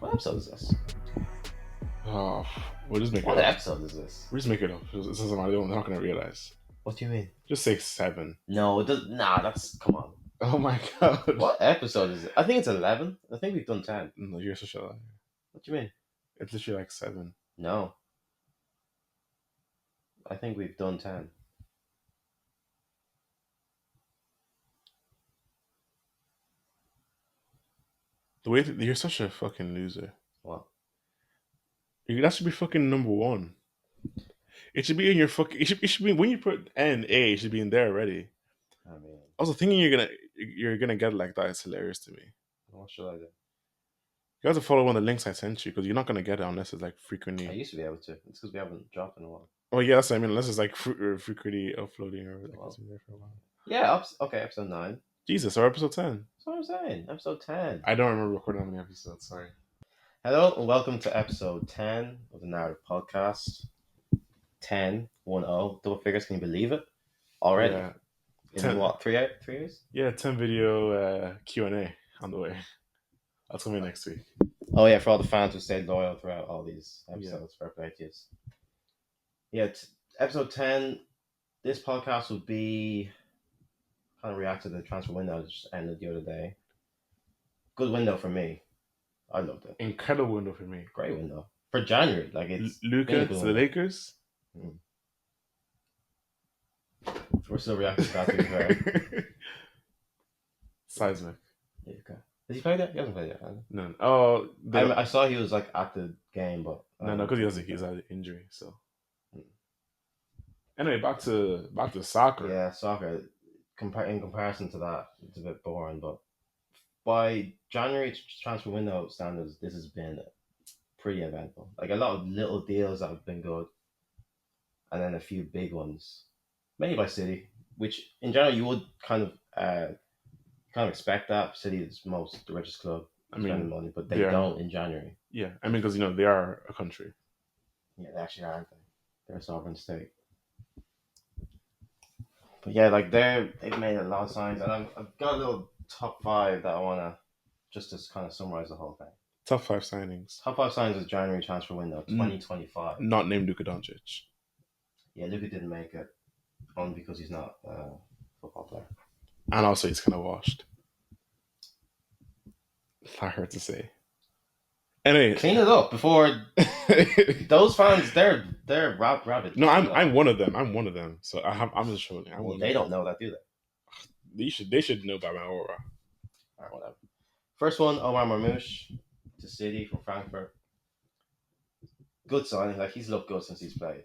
What episode is this? Oh, we'll just make What it up. episode is this? We'll just make it up. It doesn't matter. They're not going to realize. What do you mean? Just say 7. No, it does. Nah, that's come on. Oh my god. What episode is it? I think it's 11. I think we've done 10. No, you're such a liar. What do you mean? It's literally like 7. No, I think we've done 10. The way that you're such a fucking loser. What? That should be fucking number 1. It should be in your fucking. It should be when you put N A. It should be in there already. I mean, Also, thinking you're gonna get it like that is hilarious to me. what should I do? You have to follow one of the links I sent you because you're not gonna get it unless it's like I frequently. used to be able to. It's because we haven't dropped in a while. Oh yeah, that's what I mean. Unless it's like frequently uploading or like Well. it's been there for a while. Yeah, okay, episode 9. Jesus, or episode 10. That's what I'm saying. Episode 10. I don't remember recording how many episodes. Sorry. Hello and welcome to episode 10 of the Narrative Podcast. 10, 1-0, double figures. Can you believe it? Already? Yeah. In 10. what, 3 years? Yeah, 10 video Q&A on the way. That's coming next week. Oh yeah, for all the fans who stayed loyal throughout all these episodes, fair play to you. Yeah, episode 10, this podcast will be kind of react to the transfer window that just ended the other day. Good window for me. I loved it. Incredible window for me. Great window. For January, like it's Luka to the Lakers. We're still reacting to that, to be fair. Seismic. Yeah, okay. Has he played yet? He hasn't played yet, has he? No. Oh, I saw he was like at the game, but no, because he's had an injury. So anyway, back to soccer. Yeah, soccer. In comparison to that, it's a bit boring. But by January transfer window standards, this has been pretty eventful. Like a lot of little deals that have been good, and then a few big ones, mainly by City, which in general you would kind of expect that. City is the richest club. I mean, spending money, but they don't in January. Yeah, I mean, because they are a country. Yeah, they actually aren't. They're a sovereign state. But yeah, like they've made a lot of signs, and I've got a little top 5 that I wanna just to kind of summarize the whole thing. Top 5 signings. Top 5 signings of January transfer window 2025. Not named Luka Doncic. Yeah, Luka didn't make it, only because he's not a football player, and also he's kind of washed. I heard to say. Anyway, clean it up before those fans. They're rabid. No, I'm one of them. I'm one of them. So I'm just showing. They don't know that, do they? They should know about my aura. Alright, whatever. First one, Omar Marmoush to City from Frankfurt. Good signing. Like he's looked good since he's played.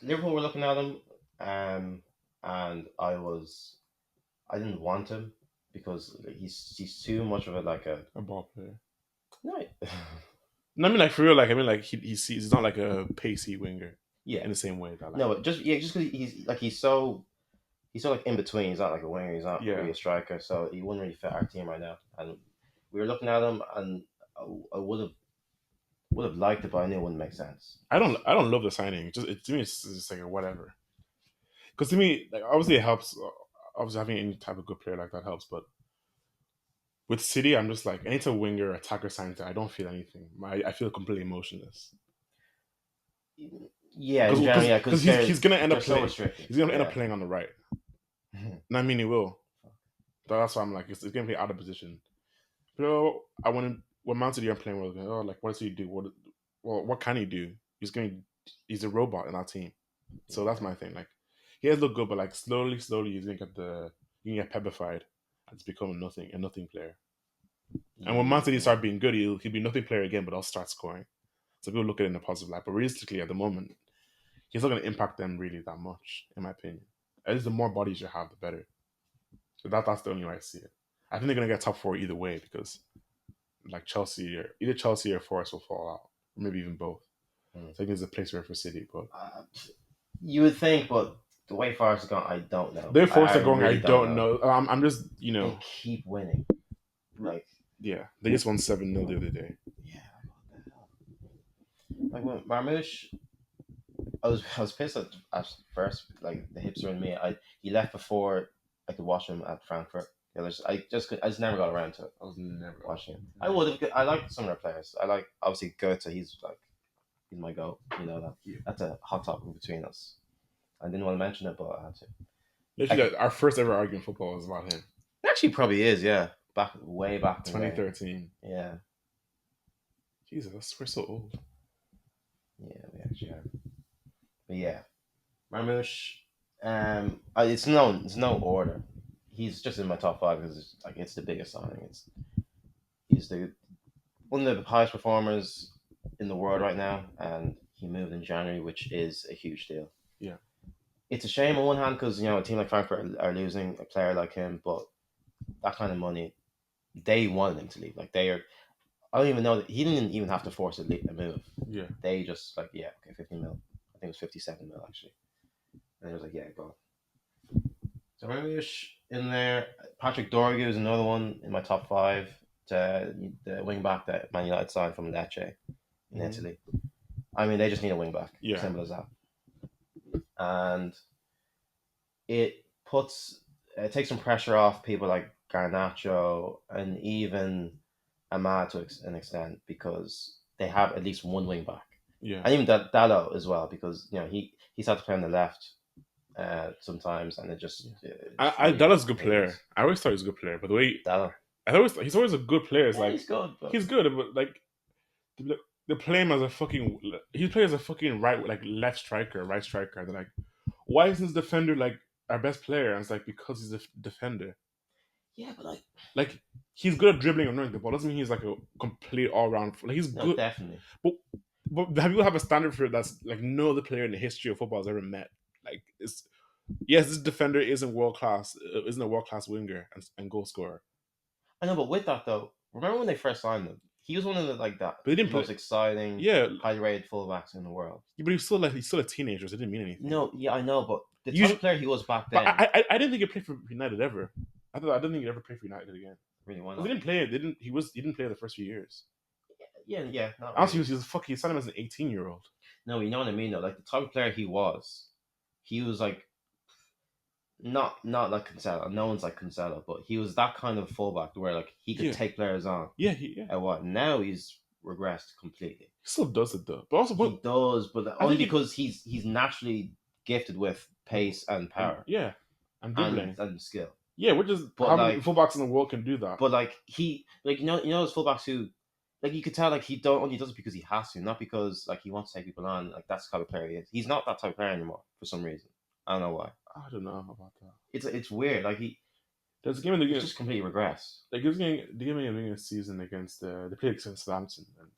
Liverpool were looking at him, and I didn't want him because he's too much of a ball player. No. No, I mean like for real. Like I mean like he's not like a pacey winger. Yeah. In the same way that. Like, no, just because he's so like in between. He's not like a winger. He's not really a striker. So he wouldn't really fit our team right now. And we were looking at him, and I would have liked it, but I knew it wouldn't make sense. I don't love the signing. To me, it's just like a whatever. Because to me, like obviously it helps. Obviously having any type of good player like that helps, but with City, I'm just like anytime a winger, attacker signs, I don't feel anything. I feel completely emotionless. Yeah, because he's gonna end up playing. So he's gonna end up playing on the right. And I mean, he will. But that's why I'm like, it's gonna be out of position. But when Man City are playing, we're like, like what does he do? What can he do? He's a robot in our team. So that's my thing. Like he has looked good, but like slowly, he's gonna get petrified and become a nothing player. And when Man City start being good, he'll be nothing player again, but I'll start scoring. So people look at it in a positive light. But realistically, at the moment, he's not going to impact them really that much, in my opinion. At least the more bodies you have, the better. So that's the only way I see it. I think they're going to get top 4 either way because, like either Chelsea or Forest will fall out, or maybe even both. So I think there's a place for City, but you would think, but the way Forest are going, I don't know. The way Forest are going, really I don't know. I'm just they keep winning. Like they just won 7-0 the other day. Yeah, what the hell? Like when Marmoush, I was pissed at first. Like the hipster in me, he left before I could watch him at Frankfurt. because I just never got around to it. I was never Watching it. I would have. I like some of their players. I like obviously Goethe. He's my goat. You know that. Yeah. That's a hot topic between us. I didn't want to mention it, but I had to. Literally, our first ever argument in football was about him. It actually probably is. Yeah, way back in the day. 2013. Yeah, Jesus, we're so old. yeah, we actually are. But yeah, Marmoush. It's no order. He's just in my top five because it's the biggest signing. He's the one of the highest performers in the world right now, and he moved in January, which is a huge deal. Yeah. It's a shame on one hand because a team like Frankfurt are losing a player like him, but that kind of money, they wanted him to leave. Like they are, I don't even know that he didn't even have to force a move. Yeah. They just okay, 50 mil. I think it was 57 mil actually, and it was like, yeah, go. So Marmoush in there. Patrick Dorgu is another one in my top five. The wing back that Man United signed from Lecce in Italy. I mean, they just need a wing back. Yeah. Simple as that. And it takes some pressure off people like Garnacho and even Ahmad to an extent because they have at least one wing back. Yeah. And even Dallo as well because he's had to play on the left sometimes, and it just. Dallo's a good player. I always thought he was a good player, but the way Dallo. he's always a good player. It's Yeah, like he's good. But he's good, but like they play him as a fucking. He plays as a fucking left striker, right striker. They're like, why isn't this defender like our best player? And it's like because he's a defender. yeah, but like he's good at dribbling and running the ball. Doesn't mean he's like a complete all round. Like he's no, good, definitely. But have you have a standard for it that's like no other player in the history of football has ever met? Like it's yes, this defender isn't world class, isn't a world class winger and goal scorer. I know, but with that though, remember when they first signed him? He was one of the But he didn't most exciting, Yeah, highly rated fullbacks in the world. but he's still a teenager, so it didn't mean anything. No, yeah, I know, but the type of player he was back then. But I didn't think he played for United ever. I didn't think he ever played for United again. Really, why He not? didn't play. He didn't play the first few years. Yeah. Honestly, he signed him as an 18-year-old. No, you know what I mean though. Like the type of player he was like not like Cancelo. No one's like Cancelo, but he was that kind of fullback where like he could take players on. Yeah. And what now he's regressed completely. He still does it though, but also he does, but only because he's naturally gifted with pace and power. Yeah, and dribbling and skill. Yeah, which is how many fullbacks in the world can do that. But like you know those fullbacks who like you could tell like he only does it because he has to, not because like he wants to take people on. Like that's the type of player he is. He's not that type of player anymore for some reason. I don't know why. I don't know about that. It's weird. Like there's a game in the game just completely regress. Like the game in the beginning of the season against they played against Southampton and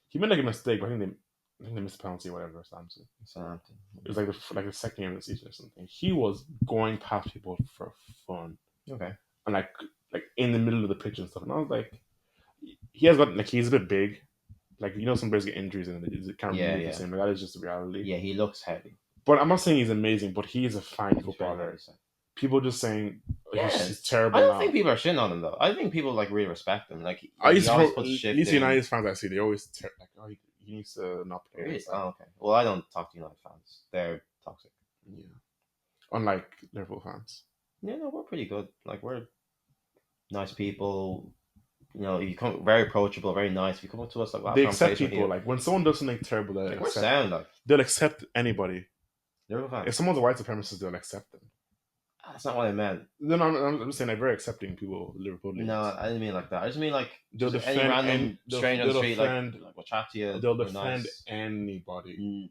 he made like a mistake, but I think they missed a penalty or whatever. Southampton. It was like the second game of the season or something. He was going past people for fun. Okay. And like in the middle of the pitch and stuff, and I was like, he's a bit big. Like some players get injuries and it can't really move the same. Like, that is just the reality. Yeah, he looks heavy. But I'm not saying he's amazing, but he is a fine footballer. People just saying he's terrible. I don't think people are shitting on him though. I think people like really respect him. Like at least United fans I see, they always he needs to not play. Really? Oh, okay. Well, I don't talk to United fans. They're toxic. Yeah. Unlike Liverpool fans. Yeah, no, we're pretty good. Like we're nice people. You come very approachable, very nice. If you come up to us like they accept people. Like when someone does something terrible, they'll accept anybody. Liverpool fans. If someone's a white supremacist, they'll accept them. That's not what I meant. No, I'm just saying they're very accepting people. Liverpool. No, I didn't mean like that. I just mean like they'll defend any random stranger on the street. Defend, like we'll chat to you. They'll defend anybody.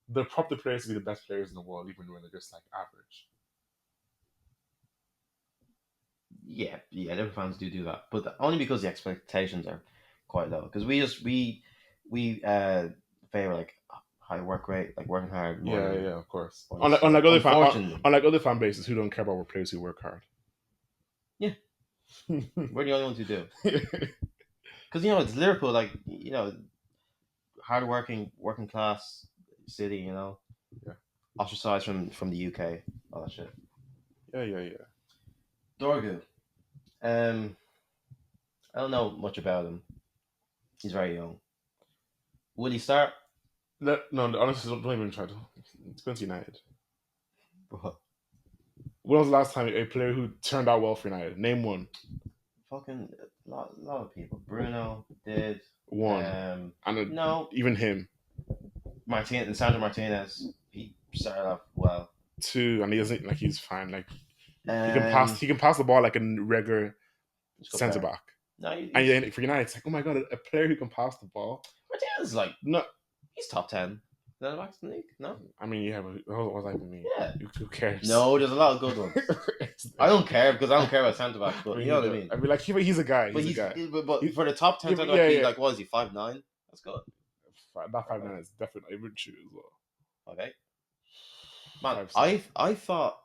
They'll prop the players to be the best players in the world, even when they're just like average. Yeah, Liverpool fans do that, but only because the expectations are quite low. Because we favor like high work rate, like working hard. Yeah, of course. Unlike other fan bases who don't care about players who work hard. Yeah, we're the only ones who do. Because it's Liverpool, like hard working class city. Yeah. Ostracized from the UK, all that shit. Yeah. Dorgu. I don't know much about him. He's very young. Will he start? No, honestly, don't even try to. It's going to United. What? When was the last time a player who turned out well for United? Name one. Fucking lot of people. Bruno did. One. And No, even him. Sandro Martinez. He started off well. Two, and he doesn't like he's fine. Like Um, he can pass the ball like a regular let's go centre player. back. No, And then for United, it's like, oh my god, a player who can pass the ball. Martinez is like No, he's top 10. Then back to the league. No. I mean, yeah, but what does that even mean? Yeah. Who cares? No, there's a lot of good ones. I don't care because I don't care about centre backs, but I mean, you know what I mean. I mean, like he's a guy. But He's a guy. but for the top 10 Yeah, centre back, yeah. like what is he 5'9"? That's good. That 5'9" is definitely even true as well. Okay. Man, 5'7". I thought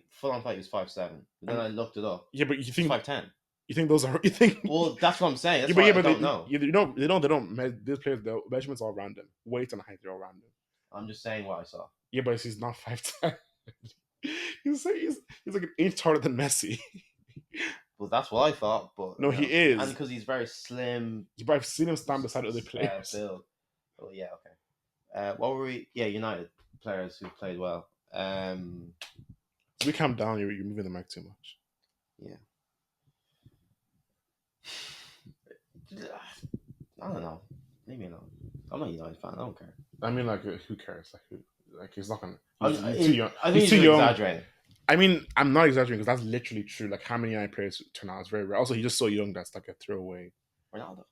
full on thought he was 5'7", but then I looked it up. Yeah, but you think 5'10"? You think those are? You think? Well, that's what I'm saying. That's yeah, why but I don't know. They don't. They don't. These players, the measurements are random. Weight and height are all random. I'm just saying what I saw. Yeah, but he's not 5'10". he's like an inch taller than Messi. Well, that's what I thought, but no, he is, and because he's very slim. But I've seen him stand beside other players. Build. Oh yeah, okay. What were we? Yeah, United players who played well. We calm down. You're moving the mic too much. Yeah. I don't know. Maybe not. I'm not a United fan. I don't care. I mean, like, who cares? Like he's not gonna. He's too young. I think he's too young. Exaggerating. I mean, I'm not exaggerating because that's literally true. Like, how many United players turn out? It's very rare. Also, he's just so young that's like a throwaway. Ronaldo.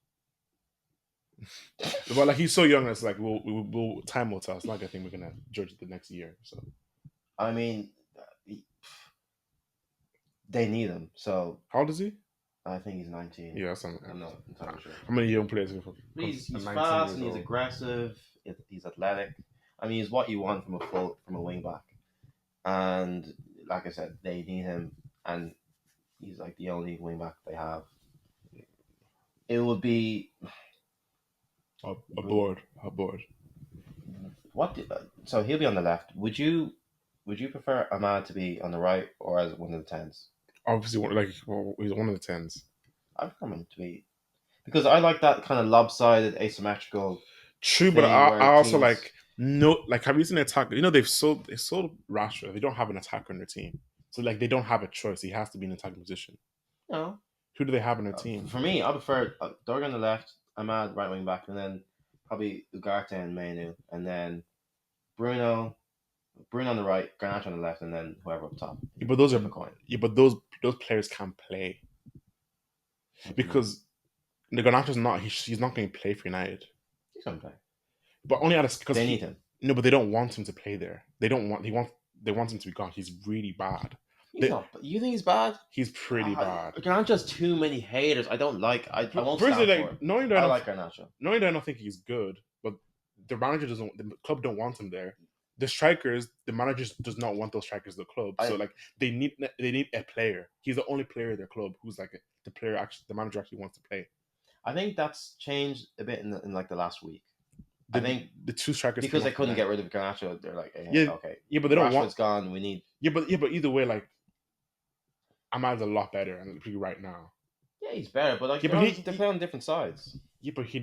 But like, he's so young that's like, we'll time will tell. It's not like I think we're gonna judge it the next year. So, I mean, they need him. So how old is he? I think he's 19. Yeah, I'm not entirely sure. How many young players? He's fast and he's aggressive. He's athletic. I mean, he's what you want from a wing back. And like I said, they need him, and he's like the only wing back they have. It would be a board. So he'll be on the left. Would you prefer Ahmad to be on the right or as one of the 10s? Obviously, he's one of the 10s. I prefer him to be, because I like that kind of lopsided, asymmetrical. True, but I also like have you seen an attacker? You know, they've sold Rashford. They don't have an attacker in their team, so like they don't have a choice. He has to be in an attacking position. No. Who do they have in their team? For me, I prefer Dorgan on the left, Ahmad right wing back, and then probably Ugarte and Mainu, and then Bruno on the right, Garnacho on the left, and then whoever up top. Yeah, but those players can't play because the Garnacho's not. He's not going to play for United. He's going to play, but only because they need him. No, but they don't want him to play there. They want him to be gone. He's really bad. Not. You think he's bad? He's pretty bad. Garnacho's too many haters. I don't like. I won't stand for it. Knowing that I like Garnacho. Knowing that I don't think he's good, but the club don't want him there. The strikers, the manager does not want those strikers at the club. So like they need a player. He's the only player at their club who's like the manager actually wants to play. I think that's changed a bit in like the last week. I think the two strikers, because they couldn't get rid of Garnacho, they're like, hey, yeah, okay, yeah, but they don't want. Rashford's gone. We need. Yeah, but either way, like Ahmad's a lot better and right now. Yeah, he's better, but like they play on different sides. Yeah, but he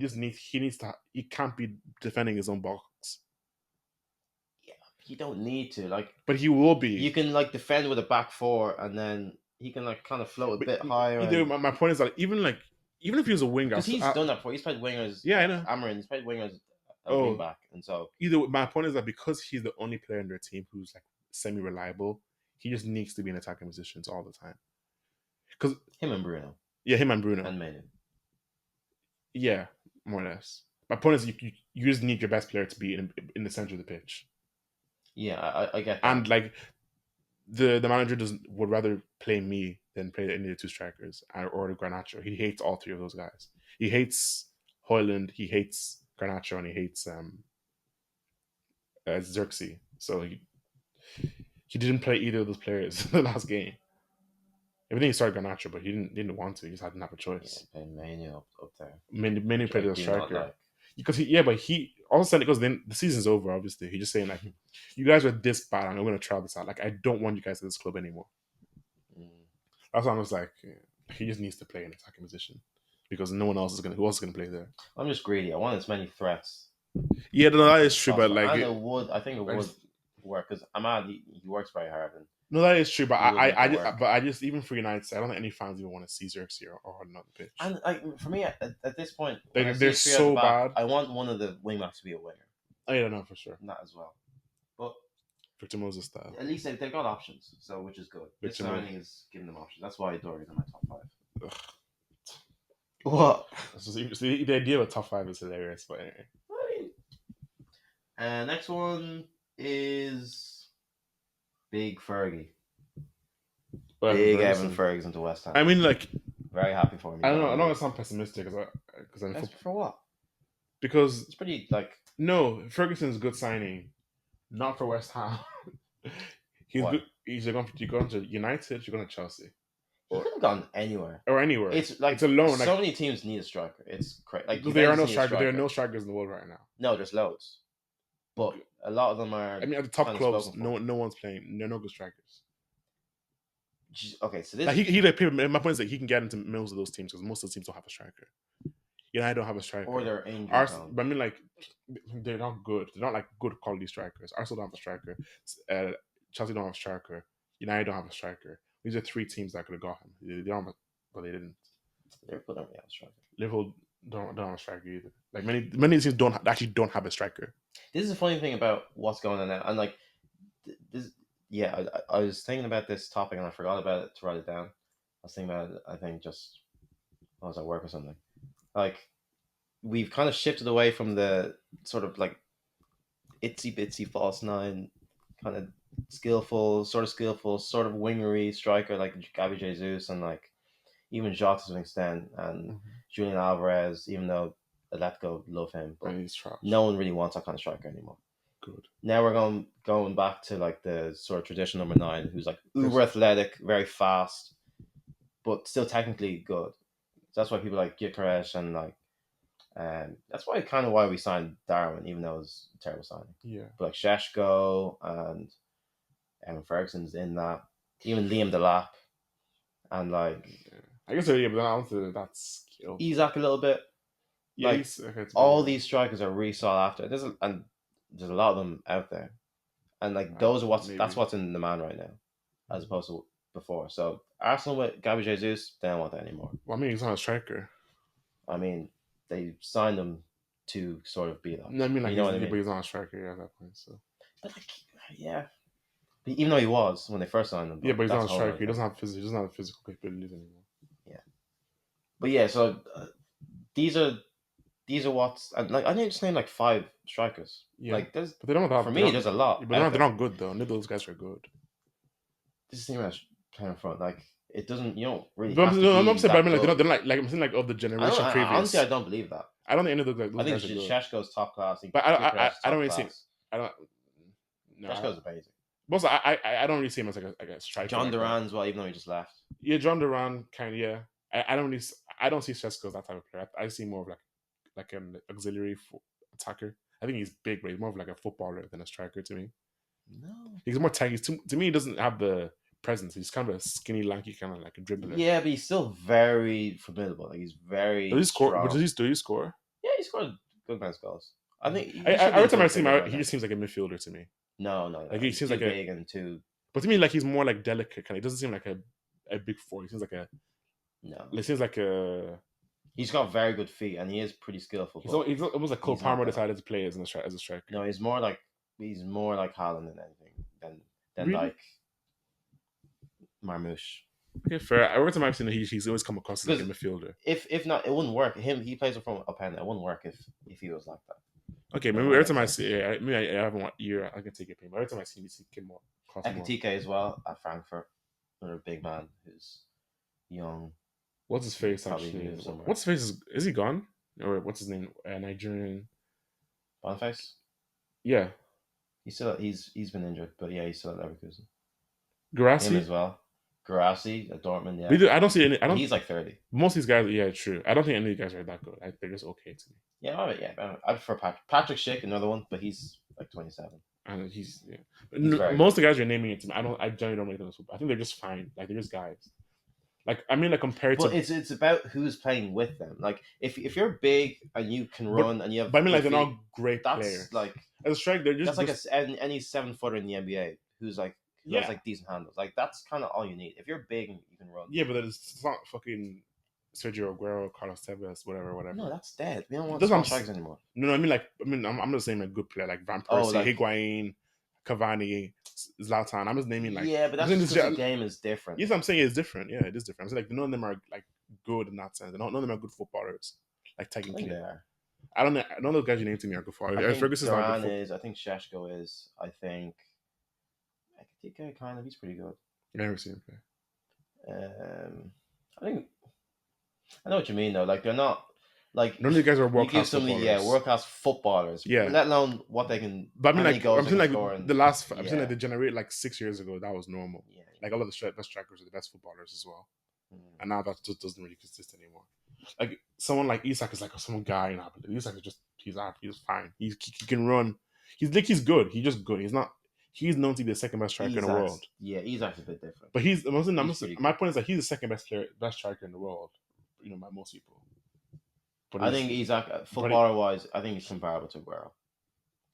can't be defending his own box. Yeah, you don't need to like. But he will be. You can like defend with a back four, and then he can like kind of float a bit higher. My point is that even if he was a winger, because he's done that before. He's played wingers. Yeah, I know. Amarin, he's played wingers. Wing back, and so my point is that because he's the only player in their team who's like semi-reliable, he just needs to be in attacking positions all the time. Because him and Bruno, and Manu, yeah, more or less. My point is you just need your best player to be in the center of the pitch. Yeah, I get that. And like the manager would rather play me than play any of the two strikers or the Garnacho. He hates all three of those guys. He hates Højlund. He hates Garnacho, and he hates Xerxes. So he didn't play either of those players in the last game. Everything he started Garnacho, but he didn't want to. He just didn't have a choice. Yeah, Manu up there. Manu played as a striker. Because he also said, because then the season's over, obviously. He's just saying, like, you guys are this bad, and I'm going to try this out. Like, I don't want you guys at this club anymore. That's why I was like, he just needs to play in attacking position. Because no one else is who else is going to play there? I'm just greedy. I want as many threats. Yeah, no, that is true, but like... I think it would work, because Ahmad, he works very hard, and No, that is true, but He would make it work. I just even for United, I don't think any fans even want to see Xerxes or on the pitch. And like for me, at this point, when I see They're a three at the so back, bad. I want one of the wingbacks to be a winger. I don't know for sure. Not as well, but Victor Moses style. at least they've got options, so which is good. This signing is giving them options. That's why Dory's in my top 5. Ugh. What? So the idea of top 5 is hilarious, but anyway. Next one is Big Fergie. Big Evan Ferguson to West Ham. I mean, like, very happy for him. I don't know. I don't want to sound pessimistic because for what? Because it's pretty like no, Ferguson's a good signing, not for West Ham. He's what? good. He's going to United. He's going to Chelsea. He could have gone anywhere. Or anywhere. It's like it's a loan. So many teams need a striker. It's crazy. Like there are no strikers. There are no strikers in the world right now. No, there's loads, but a lot of them are. I mean, at the top clubs, no one's playing. There are no good strikers. Okay, so this like my point is that he can get into most of those teams because most of the teams don't have a striker. I don't have a striker. Or they're injured. But I mean, like, they're not good. They're not like good quality strikers. Arsenal don't have a striker. Chelsea don't have a striker. United don't have a striker. These are 3 teams that could have got him. They don't, but they didn't. Liverpool don't have a striker. Liverpool don't have a striker either. Like many teams actually don't have a striker. This is a funny thing about what's going on now, and like this. Yeah, I was thinking about this topic and I forgot about it to write it down. I was thinking about it. I think just I was at work or something. Like we've kind of shifted away from the sort of like itsy bitsy false nine, kind of skillful, sort of wingery striker like Gabi Jesus and like even Jota to an extent and Julian Alvarez. Even though Atletico love him, but no one really wants that kind of striker anymore. Good. Now we're going back to like the sort of traditional number 9, who's like uber athletic, very fast, but still technically good. So that's why people like Gyökeres and like, that's why we signed Darwin, even though it was a terrible signing. Yeah. But like Šeško and Evan Ferguson's in that, even Liam Delap, and like I guess but honestly, that's Isak a little bit. Yeah, like all these strikers are really sought after. There's a lot of them out there, and like those are that's what's in demand right now, as opposed to before. So Arsenal with Gabi Jesus, they don't want that anymore. Well, I mean, he's not a striker. I mean, they signed him to sort of be that. No, I mean, like, but he's not a striker at that point. So, but like, yeah, but even though he was when they first signed him, but he's not a striker. He doesn't have physical capabilities anymore. Yeah, but yeah, so these are what's like. I need to name like 5 strikers. Yeah, like there's, but they don't have. For me, there's a lot. But they're not good though. None of those guys are good. This team has playing in front, like it doesn't. You don't really. But I'm upset. But I mean, like they're like I'm saying like of the generation previous. Honestly, I don't believe that. I don't think any of those guys. I think Šeško's top class. But I don't really see. I don't. No, Šeško's amazing. But also, I don't really see him as like a striker. John Duran as well, even though he just left. Yeah, John Duran kind of. Yeah, I don't see Šeško as that type of player. I see more of like an auxiliary attacker. I think he's big, but he's more of like a footballer than a striker to me. No, he's more tanky. To me, he doesn't have the presence. He's kind of a skinny, lanky, kind of like a dribbler. Yeah, but he's still very formidable. Like he's very. Does he score? But does he score? Yeah, he scored good man's goals. I think. Every time I see him, he just seems like a midfielder to me. No. Like he seems like big and too. But to me, like he's more like delicate. Kind of. He doesn't seem like a big 4. He seems like a. No. It seems like a. He's got very good feet and he is pretty skillful. He's almost like Cole Palmer decided to play as a striker. No, he's more like Haaland than anything than really? like Marmouche. Okay, fair. Every time I've seen him, he's always come across as like a midfielder. If not, it wouldn't work. He plays from up end. It wouldn't work if he was like that. Okay, maybe every time I see, I haven't one year. I can take it, but every time I see him, he's more. Ekitike as well at Frankfurt, another big man who's young. What's his face actually? What's his face? Is he gone? Or what's his name? Nigerian. Boniface? Yeah. He's been injured, but yeah, he's still at Leverkusen. Guirassy? Him as well. Guirassy at Dortmund, yeah. I don't see any. He's like 30. Most of these guys, yeah, true. I don't think any of these guys are that good. They're just okay to me. Yeah, I prefer Patrick Schick, another one, but he's like 27. And he's most of the guys you're naming it to me, I generally don't make them. I think they're just fine. Like they're just guys. Like I mean, like compared to. It's about who's playing with them. Like if you're big and you can run and you have. But I mean, like they're not great players. Like as a striker, they're just. That's like any 7-footer in the NBA who's like who has Yeah, like decent handles. Like that's kind of all you need. If you're big and you can run, yeah, but it's not fucking Sergio Aguero, Carlos Tevez, whatever, no, whatever. that's dead. We don't want That's what small strikers anymore. no, no, I mean like I'm just saying a good player like Van Oh, Persie, like Higuain, Cavani, Zlatan. I'm just naming like yeah, but I'm that's saying just this. because the game is different. Yes, I'm saying it's different. Yeah, it is different. I'm saying like none of them are like good in that sense. None of them are good footballers. Like I think they technically, are. I don't know. None of those guys you named to me are good I footballers. think Ferguson's not a good Duran footballer. is. I think Sheshko is. I think kind of. He's pretty good. I've never seen him play. I think I know what you mean though. Like they're not like None of these guys are you world give class somebody footballers. world class footballers, Yeah, let alone what they can, but I how mean many like goals I'm they saying can like score, the and last. I'm saying like yeah, they generated like 6 years ago. That was normal. yeah, Like a lot of the best strikers are the best footballers as well. yeah. And now that just doesn't really exist anymore. Like someone like Isak is like some guy in Napoli. Isak is just he's fine. He can run. He's good. He's just good. He's known to be the second best striker in the world. Isak's a bit different. But Pretty my good. point is that he's the second best striker in the world. By most people. But I think Isak, but he, footballer wise, I think he's comparable to Aguero.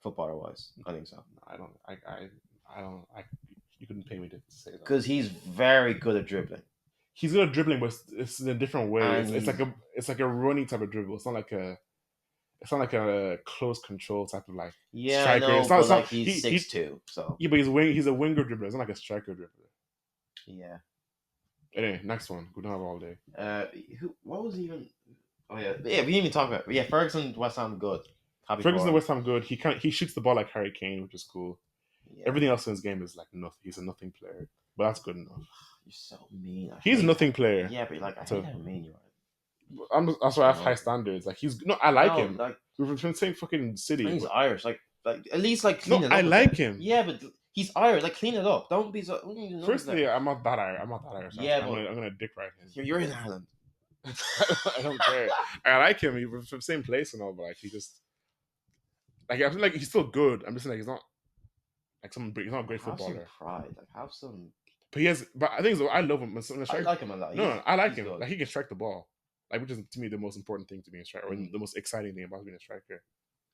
Footballer wise, I think so. I don't I you couldn't pay me to say that. Because he's very good at dribbling. He's good at dribbling, but it's in a different way. And It's like a running type of dribble. It's not like a close control type of like yeah, I striker. know, It's but not like he's 6'2", so yeah, but he's a winger dribbler. It's not like a striker dribbler. yeah. Anyway, next one. We don't have all day. What was even? Oh yeah, we didn't even talk about. Yeah, Ferguson, West Ham, good. Happy Ferguson for at him. West Ham good. He shoots the ball like Harry Kane, which is cool. Yeah, Everything else in his game is like nothing. He's a nothing player, but that's good enough. you're so mean. He's a nothing player. Yeah, but like I So hate how mean you are. that's why I have high standards. Like he's no, I like him. Like We've been saying fucking City. he's But, Irish. Like at least like clean no, it I up. like him. Yeah, but he's Irish. Like clean it up. Don't be so. Firstly, I'm not that Irish. I'm not that Irish. Yeah, I'm gonna dick right him. You're in Ireland. I don't care. I like him. We're from the same place and all, but like he just like I feel like he's still good. I'm just saying like he's not like some. He's not a great Have some footballer. pride. Like have some. But he has. But I think I love him. I like him a lot. No, I like him. Good. Like he can strike the ball. Like which is to me the most important thing to be a striker, or the most exciting thing about being a striker.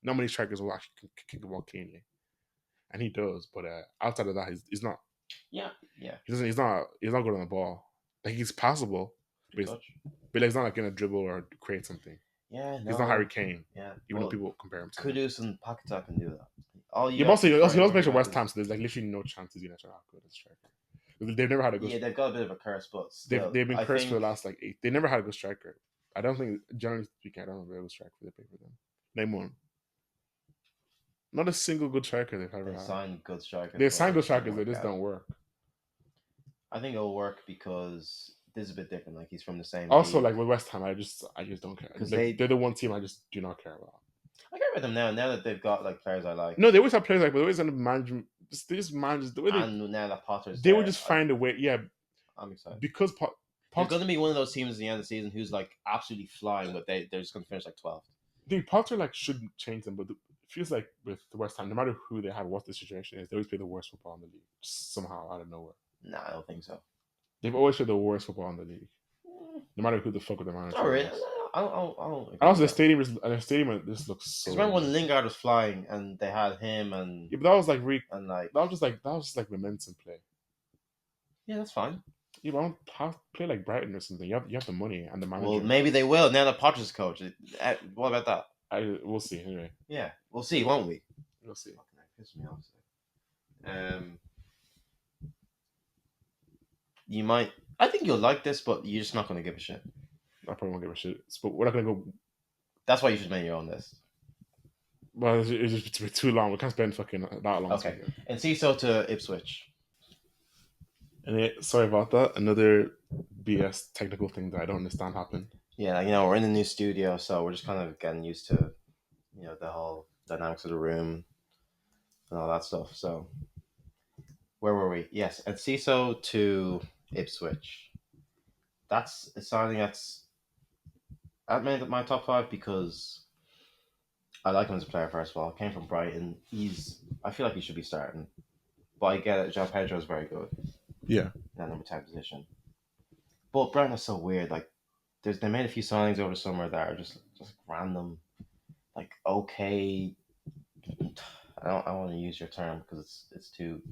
Not many strikers will actually kick the ball cleanly, and he does. But outside of that, he's not. Yeah. He doesn't. He's not good on the ball. Like he's passable, but he's not like gonna dribble or create something. Yeah, no. He's not Harry Kane. Yeah, even though people compare him to Kudus and Paquetá can do that. All he also makes West Ham, so there's like literally no chances you know how good as a striker. They've never had a good. Yeah, they've got a bit of a curse, but still, they've been cursed for the last like 8. They never had a good striker. I don't think, generally speaking, I don't know if a good striker they play for them. Name one. Not a single good striker they've ever had. Signed good strikers. They signed good strikers, they just don't work. I think it'll work because this is a bit different. Like he's from the same. Also, league. like with West Ham, I just don't care because they're the one team I just do not care about. I care about them now. Now that they've got like players I like. No, they always have players like, but they always end up managing. They just manage the way they. And now that Potter's, they would just find a way. Yeah, I'm excited because they're going to be one of those teams at the end of the season who's like absolutely flying, but they're just going to finish like 12th. Dude, Potter like shouldn't change them, but it feels like with the West Ham, no matter who they have, what the situation is, they always play the worst football in the league somehow out of nowhere. Nah, I don't think so. They've always played the worst football in the league, no matter who the fuck the manager. Not really. I don't. And also, the stadium just looks so. Remember when Lingard was flying and they had him and yeah, but that was like that was just like momentum play. Yeah, that's fine. You don't have to play like Brighton or something. You have the money and the manager. Well, maybe they will now that Potter's coach. What about that? We'll see anyway. Yeah, we'll see, won't we? We'll see. Fucking that pisses me off. You might. I think you'll like this, but you're just not going to give a shit. I probably won't give a shit. But we're not going to go. That's why you should make your own list. Well, it's just too long. We can't spend fucking that long. Okay. And Ciso to Ipswich. And sorry about that. Another BS technical thing that I don't understand happened. Yeah, we're in the new studio, so we're just kind of getting used to, the whole dynamics of the room and all that stuff. So, where were we? Yes, and Ciso to Ipswich. That's something that made my top 5 because I like him as a player. First of all, came from Brighton. I feel like he should be starting, but I get it. João Pedro is very good. Yeah, in that number 10 position. But Brighton is so weird. Like, they made a few signings over the summer that are just random. Like, okay, I don't want to use your term because it's too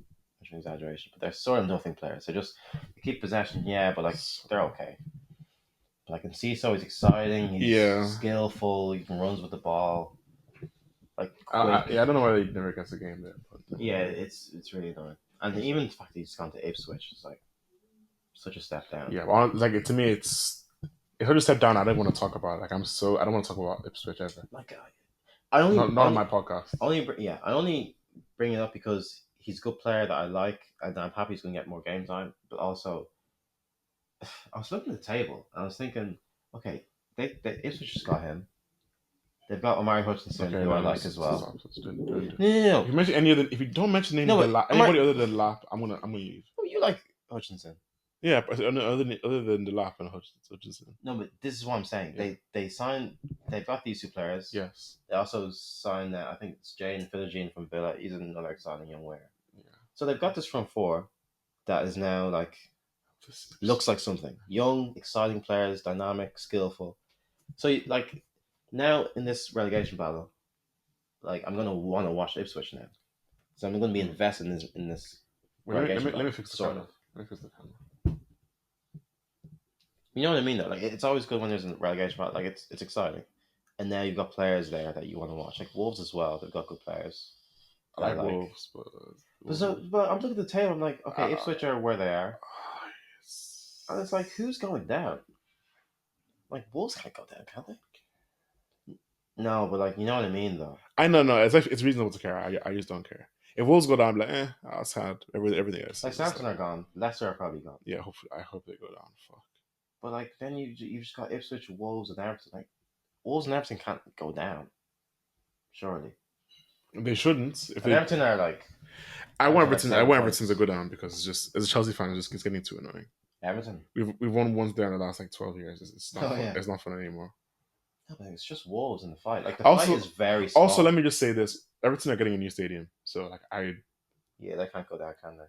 much of an exaggeration, but they're sort of nothing players. They keep possession, yeah, but like they're okay. But I can see so he's exciting, he's Yeah. skillful, he can runs with the ball, like quick. I don't know why he never gets a game there. But Yeah, it's really annoying. And even the fact that he's gone to Ipswich is like such a step down. yeah, well, like to me, it's if I just step down, I don't want to talk about it. Like I don't want to talk about Ipswich ever. Like I only Not on my podcast. I only bring it up because he's a good player that I like, and I'm happy he's going to get more game time. But also, I was looking at the table and I was thinking, okay, they Ipswich just got him. They've got Omari Hutchinson, Okay, who I no, like as well. stop. No, If you mention any other, if you don't mention no, anybody other than Lap, I'm gonna leave. you like Hutchinson. Yeah, but other than the Lap and Hutchinson. No, but this is what I'm saying. Yeah. They've got these two players. Yes. They also signed I think it's Jane Philogene from Villa. He's another exciting young winger. Yeah. So they've got this front four that is now like looks like something. Young, exciting players, dynamic, skillful. So like now in this relegation battle, like I'm gonna want to watch Ipswich now. So I'm gonna be invested in this Wait, relegation let me battle, fix the sort camera. of. Let me fix the camera. You know what I mean though? Like it's always good when there's a relegation battle. Like it's exciting. And now you've got players there that you want to watch. Like Wolves as well, they've got good players. I like Wolves, But I'm looking at the table, I'm like, okay, Ipswich are where they are. Yes. And it's like, who's going down? Like, Wolves can't go down, can they? No, but like, you know what I mean, though. I know, no, it's reasonable to care. I just don't care. If Wolves go down, I'm like, I'll sad. Everything else. Like, Southampton are gone. Leicester are probably gone. Yeah, I hope they go down. Fuck. But like, then you just got Ipswich, Wolves, and Everton. Like, Wolves and Everton can't go down. Surely. They shouldn't. If Everton are like, I want Everton to go down because it's just as a Chelsea fan, it's getting too annoying. Everton. We've won once there in the last like 12 years. It's not fun. Yeah. It's not fun anymore. No, but it's just Wolves in the fight. Like the fight is very small. Also, let me just say this: Everton are getting a new stadium, so like yeah, they can't go down, can they?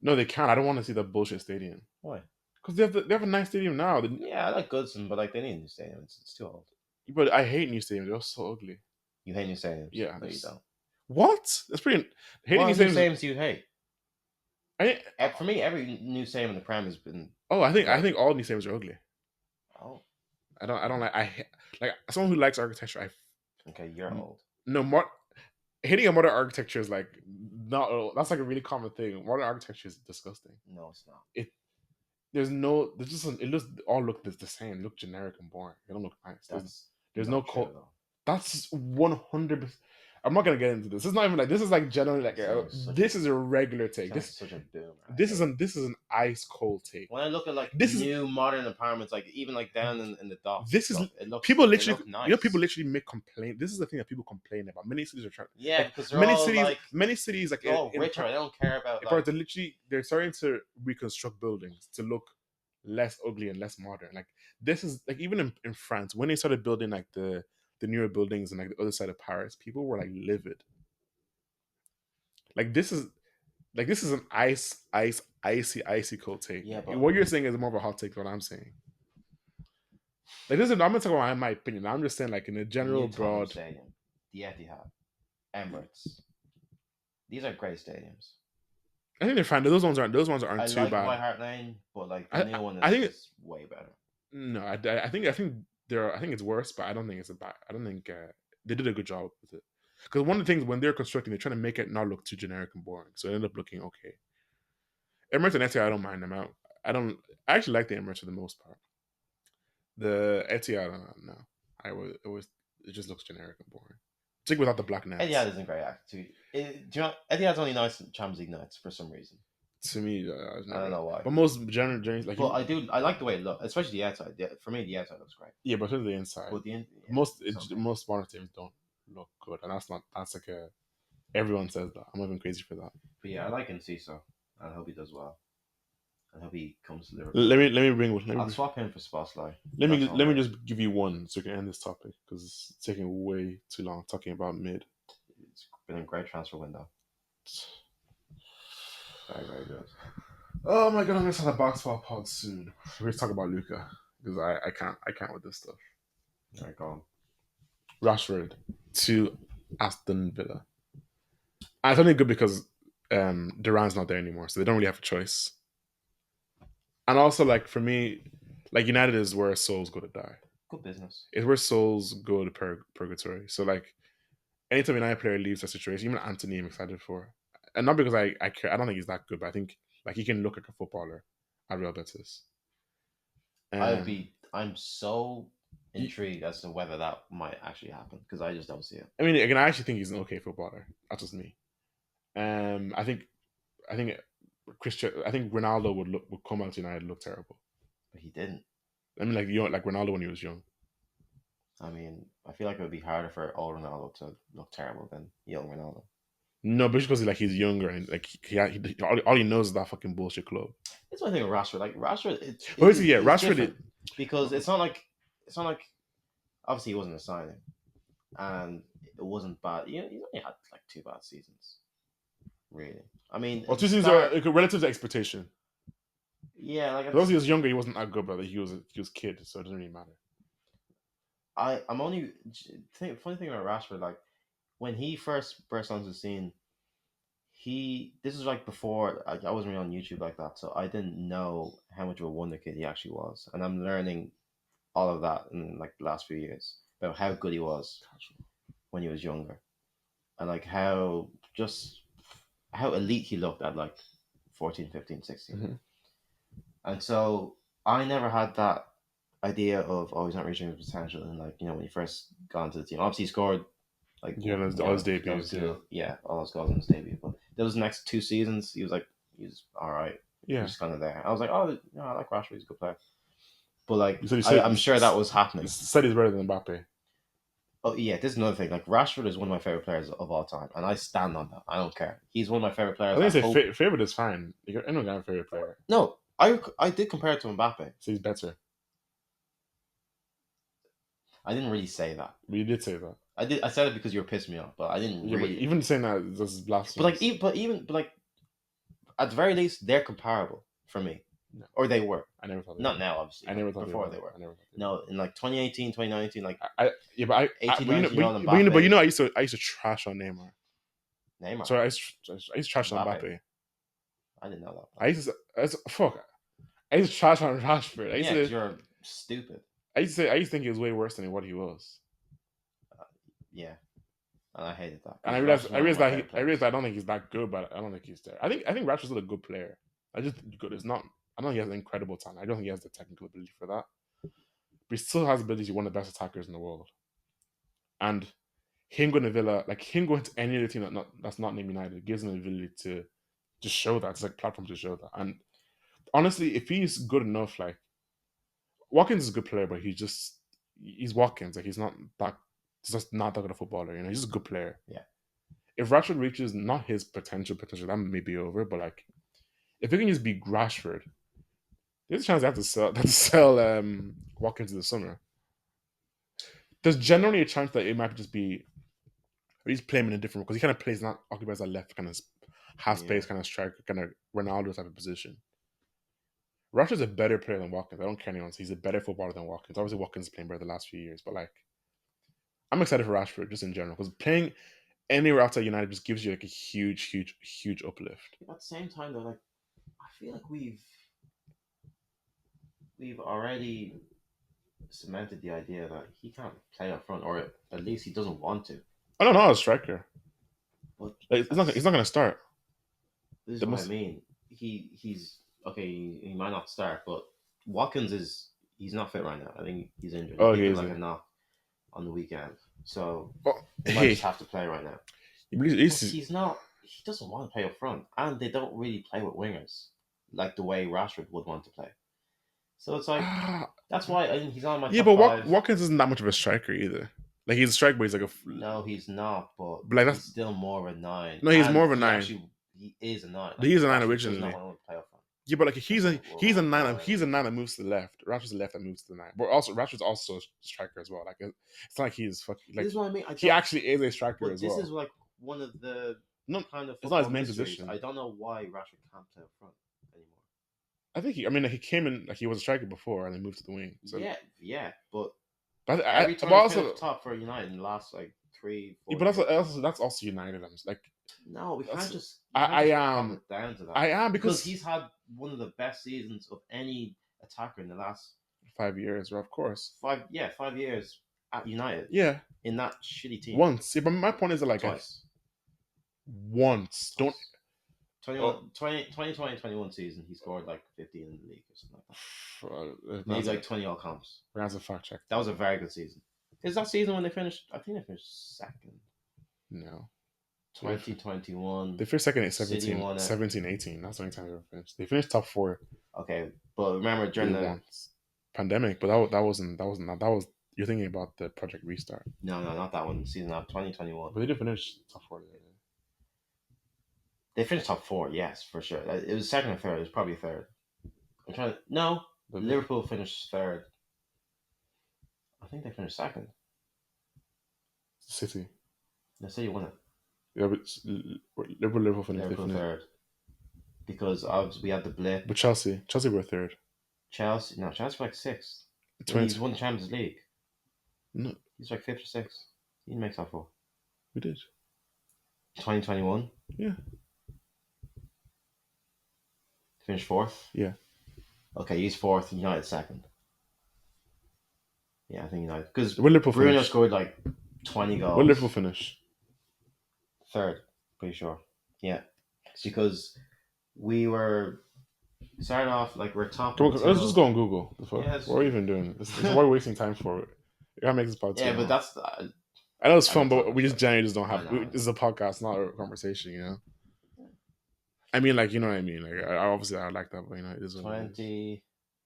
No, they can't. I don't want to see that bullshit stadium. Why? Because they have a nice stadium now. Yeah, I like Goodson, but like they need a new stadium. It's too old. But I hate new stadiums. They're so ugly. You hate new stadiums? Yeah, no, you don't. What? That's pretty. Hating new stadiums do you hate? For me, every new stadium in the Prem has been. Oh, I think all new stadiums are ugly. Oh. I don't like someone who likes architecture. Okay, you're old. No, hating a modern architecture is like not. That's like a really common thing. Modern architecture is disgusting. No, it's not. It all look the same. Look generic and boring. They don't look nice. There's no cult. That's 100%. I'm not gonna get into this. It's not even like this is like generally like this is a regular take. This is such a boom. Right? This is an ice cold take. When I look at like new modern apartments, like even like down in the docks, this is people literally. Nice. You know, people literally make complaint. This is the thing that people complain about. Many cities are trying. Yeah, like, because many cities like richer. They don't care about. Like, they're starting to reconstruct buildings to look less ugly and less modern. Like this is like even in France when they started building like the newer buildings and like the other side of Paris, people were like livid. Like this is an icy cold take. Yeah, but what you're saying is more of a hot take than what I'm saying. Like this is, I'm not talking about my opinion. I'm just saying like in a general broad. Stadium, the Etihad, Emirates. These are great stadiums. I think they're fine. Those ones aren't too bad. I like White Hart Lane, but like the new one is way better. No, I think it's worse, but I don't think it's I don't think they did a good job with it. Because one of the things when they're constructing, they're trying to make it not look too generic and boring, so it ended up looking okay. Emirates and Etihad, I don't mind them out. I actually like the Emirates for the most part. The Etihad, no, it just looks generic and boring. It's like without the black nets. Etihad isn't great actually. Do you know Etihad's only nice in Champions League nights for some reason. To me, I don't know why. But most generally, like, well, I like the way it looks, especially the outside. For me, the outside looks great. Yeah, but the inside, most modern teams don't look good, and that's like everyone says that. I'm not even crazy for that. But yeah, I like Enciso. I hope he does well. I hope he comes to Liverpool. I'll swap him for Szoboszlai. Let me just give you one so we can end this topic because it's taking way too long talking about mid. It's been a great transfer window. Very, very good. Oh my god, I'm gonna start a box pod soon. We're gonna talk about Luka because I can't with this stuff. Alright, go on. Rashford to Aston Villa. I thought it good because Duran's not there anymore, so they don't really have a choice. And also, like for me, like United is where souls go to die. Good business. It's where souls go to purgatory. So like anytime a United player leaves that situation, even Anthony, I'm excited for, and not because I care. I don't think he's that good, but I think like he can look like a footballer at Real Betis. I'm so intrigued as to whether that might actually happen because I just don't see it. I mean, again, I actually think he's an okay footballer. That's just me. I think I think Ronaldo would come out to United and look terrible. But he didn't. I mean, like Ronaldo when he was young. I mean, I feel like it would be harder for old Ronaldo to look terrible than young Ronaldo. No, but because like he's younger and like all he knows is that fucking bullshit club. That's one thing with Rashford. Like Rashford, Rashford. Different because it's not like obviously he wasn't a signing, and it wasn't bad. You know, he's only had like 2 bad seasons, really. I mean, Well, 2 seasons are like, relative to expectation. Yeah, like because he was younger, he wasn't that good, but like, he was a kid, so it doesn't really matter. I'm only funny thing about Rashford, like when he first burst onto the scene, this is like before I wasn't really on YouTube like that, so I didn't know how much of a wonder kid he actually was, and I'm learning all of that in like the last few years about how good he was when he was younger, and like how elite he looked at like 14, 15, 16. Mm-hmm. And so I never had that idea of he's not reaching his potential, and like when he first got into the team, obviously he scored like all his debuts, all his goals in his debut. But those next 2 seasons, he was all right. Yeah, he's kind of there. I was like, I like Rashford, he's a good player. But like, I'm sure that was happening. Said he's better than Mbappe. Oh yeah, this is another thing. Like Rashford is one of my favorite players of all time, and I stand on that. I don't care. He's one of my favorite players. I think favorite is fine. Anyone got a favorite player? No, I did compare it to Mbappe. So he's better. I didn't really say that. But you did say that. I did. I said it because you were pissing me off, but I didn't really. But even saying that is blasphemous. But like, at the very least, they're comparable for me. No. Or they were. I never thought. Not now, obviously. I never thought before they were. I never thought no, in like 2018, 2019, like but I used to trash on Neymar. So I used to trash on Mbappe. I didn't know that. I used to trash on Rashford. You're stupid. I used to think he was way worse than what he was. Yeah, and I hated that. And I realized that I don't think he's that good, but I don't think he's there. I think Rashford's still a good player. I just good. It's not. I don't think he has an incredible talent. I don't think he has the technical ability for that. But he still has the ability to be one of the best attackers in the world. And him going to Villa, like him going to any other team that's not named United, gives him the ability to just show that. It's like a platform to show that. And honestly, if he's good enough, like Watkins is a good player, but he's Watkins. Like he's just not that good a footballer. He's just a good player. Yeah. If Rashford reaches not his potential, that may be over. But like, if it can just be Rashford, there's a chance they have to sell Watkins in the summer. There's generally a chance that it might just be he's playing in a different because he kind of plays not occupies that left kind of half space kind of striker, kind of Ronaldo type of position. Rashford's a better player than Watkins. I don't care anyone. He's a better footballer than Watkins. Obviously, Watkins is playing better the last few years, but like, I'm excited for Rashford just in general because playing anywhere outside United just gives you like a huge, huge, huge uplift. At the same time, though, like I feel like we've already cemented the idea that he can't play up front, or at least he doesn't want to. I don't know, a striker. But like, he's not going to start. This is what I mean. He's okay. He might not start, but Watkins he's not fit right now. I think he's injured. He's like a knock on the weekend, so he might just have to play right now. He's not. He doesn't want to play up front, and they don't really play with wingers like the way Rashford would want to play. So it's like that's why he's on my top but Watkins isn't that much of a striker either. Like he's a striker, but he's like no, he's not. But like he's still more of a 9. No, he's more of a 9. He is a 9. Like, he's a 9 originally. Not want to play up front. Yeah, but like he's a 9. He's a 9 that moves to the left. Rashford's the left that moves to the 9. But also Rashford's also a striker as well. Like it's not like he's fucking. Like, this is what I mean. He actually is a striker as well. This is like one of the kind of. It's not his main position. I don't know why Rashford can't play up front anymore. I think he came in like he was a striker before and then moved to the wing. So. Yeah, but every time he also top for United in the last like 3-4 but also that's also United. I'm like No, we can't just I pop am. it down to that. I am Because because he's had one of the best seasons of any attacker in the last 5 years, of course. 5 years at United. Yeah, In that shitty team. once. See, but my point is that like Twice. once. Don't. 2020-21 season, he scored like 15 in the league or something like that. Maybe like 20 all comps. We're gonna have to fact check. That was a very good season. Is that season when they finished? I think they finished second. No. 2021. They finished second at City won it. 17, 18. That's the only time they ever finished. They finished top 4. Okay, but remember during the once. Pandemic, but that wasn't that was you're thinking about the Project Restart. No, not that one. Season of 2021. But they did finish top 4. They finished top 4, yes, for sure. It was second or third. It was probably third. I'm trying to. No, Liverpool finished third. I think they finished second. City. The City won it. Yeah, but Liverpool finished. Liverpool third. Because obviously we had the blip. But Chelsea were third. Chelsea were like 6th. He's won the Champions League. No. He's like 5th or 6th. He didn't make top 4. We did. 2021? Yeah. Finished 4th? Yeah. Okay, he's 4th, United 2nd. Yeah, I think United. Because Bruno finish? Scored like 20 goals. Where Liverpool finish? 3rd, pretty sure. Yeah. Because we were started off like we're top. Let's just go on Google. Yes. What are we even doing? Why are we wasting time for it? You gotta make this podcast. Yeah, but that's. I know it's fun, but we just generally just don't have. This is a podcast, not a conversation. You know. I mean, like, you know what I mean. Like, obviously, I like that, but you know, it is what 20,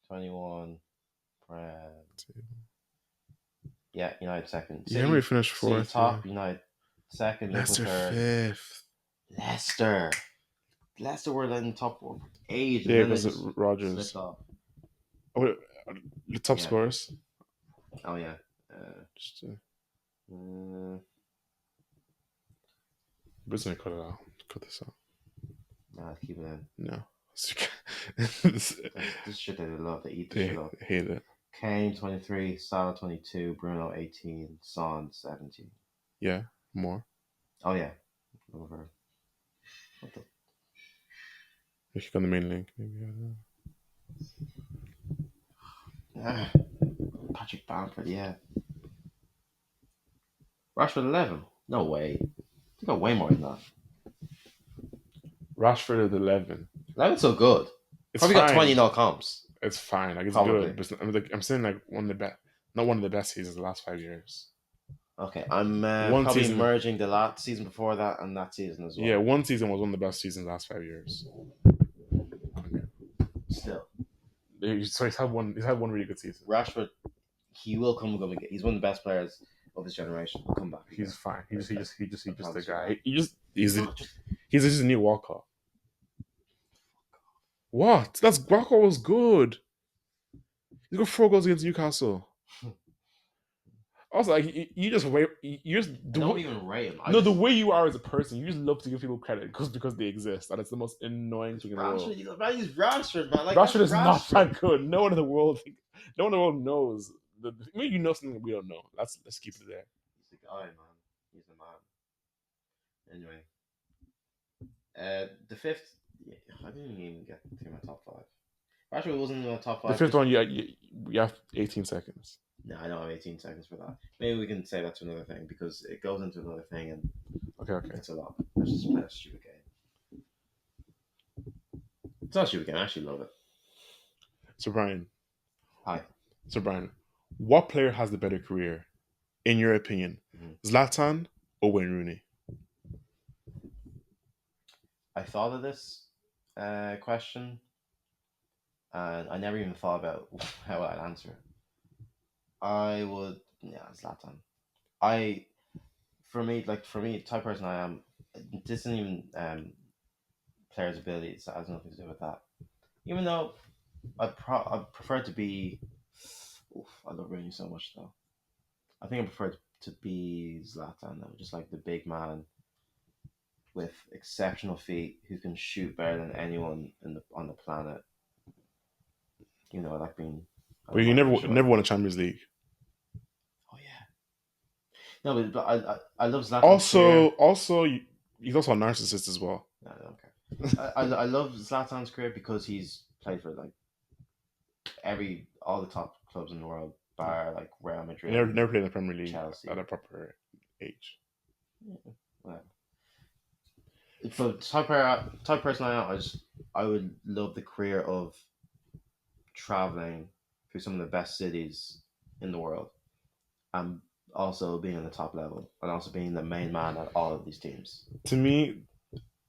21, yeah, United 2nd. Yeah, we finished 4th. Top, United 2nd. Leicester 5th. Leicester were in the top 8. Yeah, because Rodgers. Oh, the top scorers. Oh yeah. We're just gonna cut it out. Cut this out. Nah, keep it in. No. This shit they love. They eat this shit up. They hate it. Kane 23, Salah 22, Bruno 18, Son 17. Yeah, more. Oh yeah. Over. What the? You click on the main link. Maybe Patrick Bamford, yeah. Rashford 11. No way. He got way more than that. Rashford at 11. 11's so good. It's probably fine. Got 20 no comps. It's fine. Like, it's probably. Good. But I'm saying like one of the best, not one of the best seasons of the last 5 years. Okay, I'm probably season, merging the last season before that and that season as well. Yeah, one season was one of the best seasons of the last 5 years. Still. So he's had one really good season. Rashford, he will come again. He's one of the best players of his generation. He'll come back. He's fine. He's just the guy. He's just a new Walcott. What? Walcott was good. He got 4 goals against Newcastle. I was like, you just wait. You just don't even rate him. The way you are as a person, you just love to give people credit because they exist, and it's the most annoying thing in the world. He's Rashford, man. Like, Rashford is not that good. No one in the world knows. Maybe you know something that we don't know. Let's keep it there. He's the guy, man. He's the man. Anyway, the 5th. Yeah, I didn't even get to my top 5. Rashford wasn't in my top 5. The 5th one, you have 18 seconds. No, I don't have 18 seconds for that. Maybe we can say that to another thing because it goes into another thing and okay. It's a lot. Let's just play a stupid game. It's not a stupid game. I actually love it. So Brian. Hi. So Brian, what player has the better career, in your opinion? Zlatan or Wayne Rooney? I thought of this question and I never even thought about how I'd answer it. I would, Zlatan. For me, the type of person I am, this isn't even player's abilities. It has nothing to do with that. Even though I'd prefer to be, I love Rooney so much though. I think I prefer to be Zlatan though, just like the big man with exceptional feet who can shoot better than anyone on the planet. You know, like being. But you never won a Champions League. Oh yeah. No, but I love Zlatan. Also, He's also a narcissist as well. No, I don't care. I love Zlatan's career because he's played for like all the top clubs in the world, bar like Real He Madrid, never played in the Premier League at Chelsea. a proper age. Yeah, whatever. But type of person I am, I would love the career of traveling through some of the best cities in the world, and also being on the top level, and also being the main man at all of these teams. To me,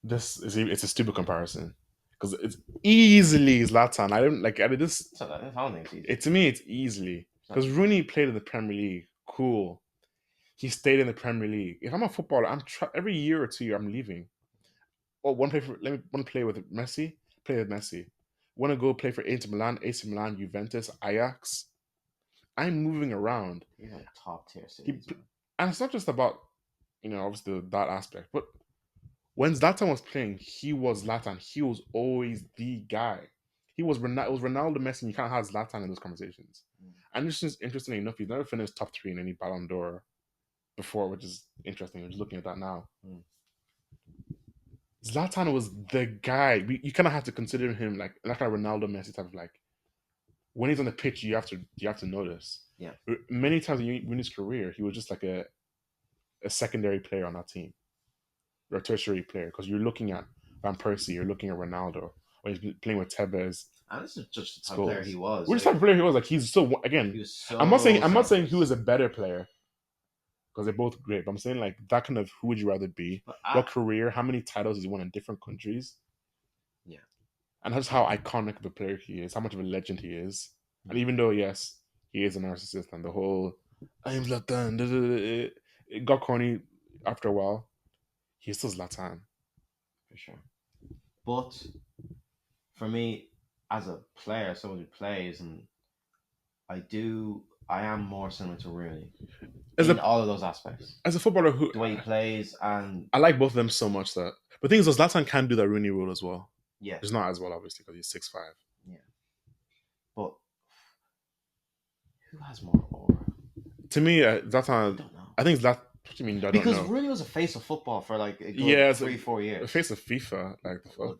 it's a stupid comparison because it's easily Zlatan. I don't like. I mean, this So I don't think it's easy. to me, it's easily It's not because easy. Rooney played in the Premier League. Cool, he stayed in the Premier League. If I'm a footballer, every year or 2 year I'm leaving. Oh, let me want to play with Messi. Play with Messi. Want to go play for Inter Milan, AC Milan, Juventus, Ajax. I'm moving around. These are top tier He, cities, man. and it's not just about obviously that aspect, but when Zlatan was playing, he was Zlatan. He was always the guy. It was Ronaldo, Messi. And you can't have Zlatan in those conversations. Mm. And it's just interesting enough, he's never finished top three in any Ballon d'Or before, which is interesting. I'm just looking at that now. Mm. Zlatan was the guy. You kind of have to consider him like kind of Ronaldo, Messi type of like when he's on the pitch, you have to notice. Yeah, Many times in his career, he was just like a secondary player on that team or a tertiary player because you're looking at Van Persie, you're looking at Ronaldo, or he's playing with Tevez, and this is just the type of player he Scholes. was. Which Like type of player he was? Like he's so he again. was so I'm not saying who selfless. is a better player because they're both great. But I'm saying like that kind of who would you rather be? But What career? How many titles has he won in different countries? yeah, And that's how iconic of a player he is. How much of a legend he is. And even though yes, he is a narcissist and the whole I'm Zlatan, it got corny after a while. He's still Zlatan. for sure. But for me, as a player, someone who plays, and I am more similar to Rooney As in a all of those aspects. as a footballer who The way he plays, and I like both of them so much that. But the thing is, Zlatan can do that Rooney rule as well. yeah, It's not as well, obviously, because he's 6'5". yeah. But who has more aura? To me, I Zlatan. don't know. I think Zlatan. What do you mean? I don't Because know. Rooney was a face of football for like a good Yeah, it's 3 4 years. the face of FIFA. Like the fuck. Well,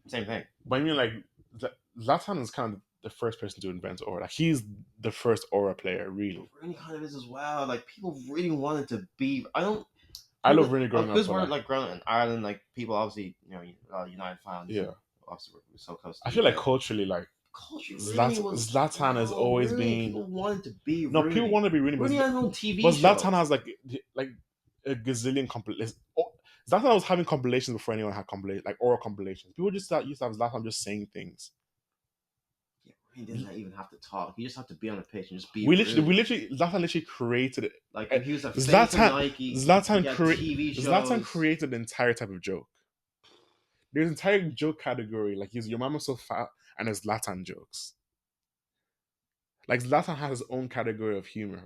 same thing. But I mean, like Zlatan is kind of the first person to invent aura. Like he's the first aura player, But really. Rooney kind of is as well. Like people really wanted to be. I don't. I People love Rooney growing up, because but we're like, like grown up in Ireland. Like people obviously, a lot of United fans, and yeah, obviously we're so close to I the feel like UK. culturally, like Culture Rooney was Zlatan has always Rooney. been. People wanted to be No, people want Rooney. to be Rooney, Rooney had his own but TV Zlatan show. has like a gazillion compilations. Zlatan was having compilations before anyone had compilations, like oral compilations. People just used to have Zlatan just saying things. Yeah, Rooney didn't even have to talk. He just had to be on the pitch and just be Rooney. Zlatan literally created it. Like when he was a face of Zlatan, Nike, he Zlatan, had TV Zlatan shows. created an entire type of joke. There's an entire joke category, like he's your mama's so fat, and there's Zlatan jokes. Like Zlatan has his own category of humor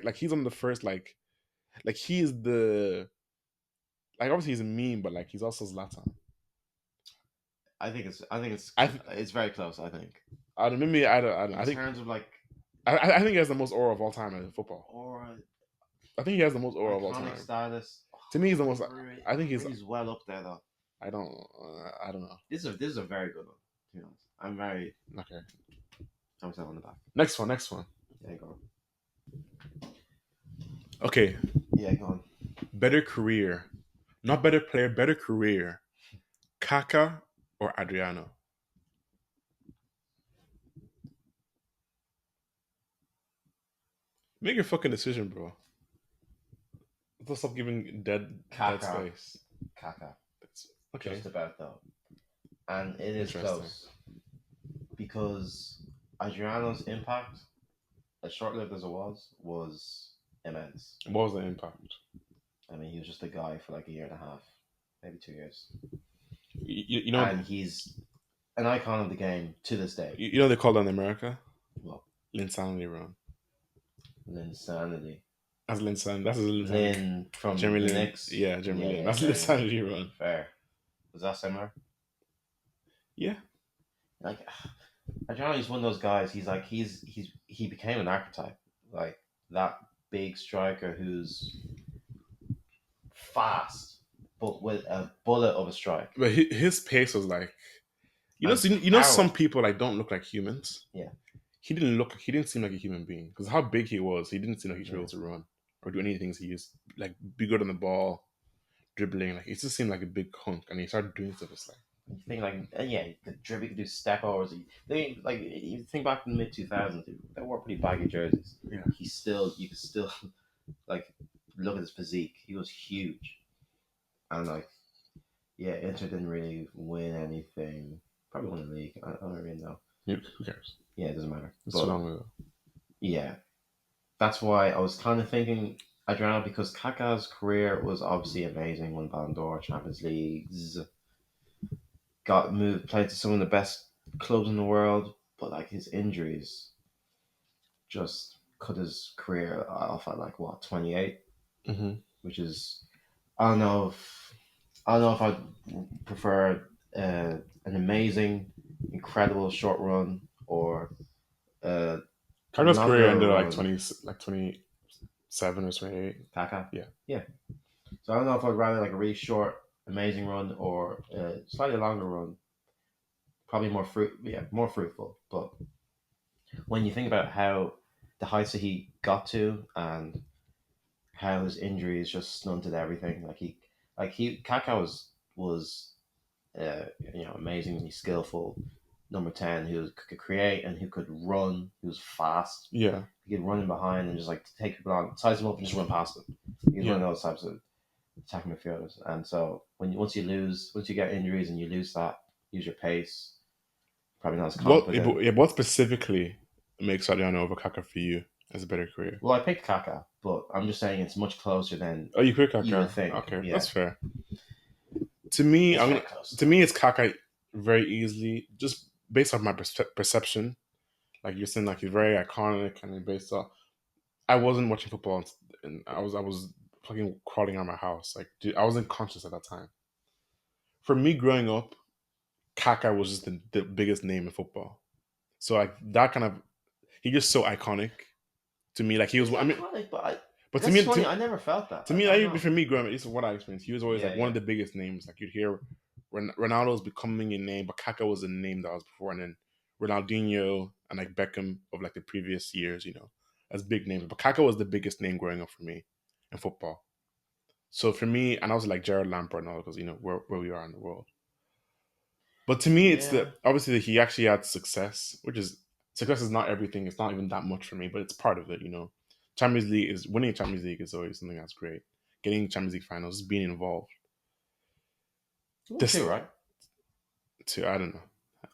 like he's on the first like he's the like obviously he's a meme, but like he's also Zlatan. I think I th- it's very close. I think I don't maybe I don't in I think terms of like I think he has the most aura of all time in football. or I think he has the most aura of all iconic time. status. To me, he's the most. Rooney, I think he's. Rooney's well up there though. I don't know. This is a very good one. To be honest, I'm very. Okay. I'm myself on the back. Next one. Next one. Yeah, go on. Okay. Yeah, go on. Better career, not better player. Better career. Kaka or Adriano. Make your fucking decision, bro. Don't stop giving dead Kaka, space. Kaka. Okay. Just about though, and it is Interesting. close because Adriano's impact, as short-lived as it was immense. What was the impact? I mean, he was just a guy for like a year and a half, maybe 2 years, You know. and he's an icon of the game to this day. You know they call that in America. Well, Linsanity run. Linsanity. That's Linsanity. That's his Linsanity. Lin from Jeremy the Lin. Knicks. Yeah, Jeremy Lin. That's very Linsanity run. fair. Was that similar? Yeah. Like, Adriano's one of those guys. He's like he became an archetype, like that big striker who's fast but with a bullet of a strike. But his pace was like, And some power. people like don't look like humans. Yeah, He didn't seem like a human being because how big he was, he didn't seem like he should be yeah. able to run or do any things he used like be good on the ball, dribbling. Like it just seemed like a big hunk, and he started doing stuff. It's like, You think like yeah, you could dribble, you could do step overs. They like you think back in the mid 2000s, they wore pretty baggy jerseys. yeah, You could still like look at his physique. He was huge, and like yeah, Inter didn't really win anything. Probably won the league. I don't really know. who cares? Yeah, it doesn't matter. It's too But long ago. yeah, that's why I was kind of thinking Adriano because Kaká's career was obviously amazing. Won Ballon d'Or, Champions Leagues, got moved, played to some of the best clubs in the world, but like his injuries just cut his career off at like what 28, Mm-hmm. which is I don't know if I'd prefer an amazing, incredible short run or uh, a Carter's career longer ended at like run. 27 or 28. Kaka, Yeah. yeah. So I don't know if I'd rather like a really short, amazing run or a slightly longer run. Probably more fruitful. But when you think about how the heights that he got to and how his injuries just stunted everything, Kaka was amazingly skillful number 10 who could create and who could run, who was fast. Yeah. He could run in behind and just like take people on, size them up and just run past them. He was one Yeah. of those types of attacking midfielders. And so once you get injuries and you lose that, use your pace, probably not as confident. What specifically makes Adriano over Kaka for you as a better career? Well, I picked Kaka, but I'm just saying it's much closer than Oh, you pick you would Kaka. think. Okay, that's Yeah, fair. To me, it's quite close to though. me, it's Kaka very easily, just based off my perception. Like you're saying, like he's very iconic and based off. I wasn't watching football, and I was fucking crawling around my house. Like dude, I wasn't conscious at that time. For me, growing up, Kaka was just the biggest name in football. So like that kind of he just so iconic to me. Like he was. He's I mean, iconic, but but that's funny. I never felt that. to me, I don't like, know. for me growing up, this is what I experienced. He was always Yeah, like one yeah. of the biggest names. Like you'd hear Ronaldo was becoming a name, but Kaka was a name that was before, and then Ronaldinho and like Beckham of like the previous years, as big names. But Kaka was the biggest name growing up for me in football. So for me, and I was like Gerard Lampard and all because where we are in the world. But to me, it's Yeah. the obviously that he actually had success, which is success is not everything. It's not even that much for me, but it's part of it. Champions League is winning Champions League is always something that's great. Getting Champions League finals, being involved. He won two, This right? to I don't know.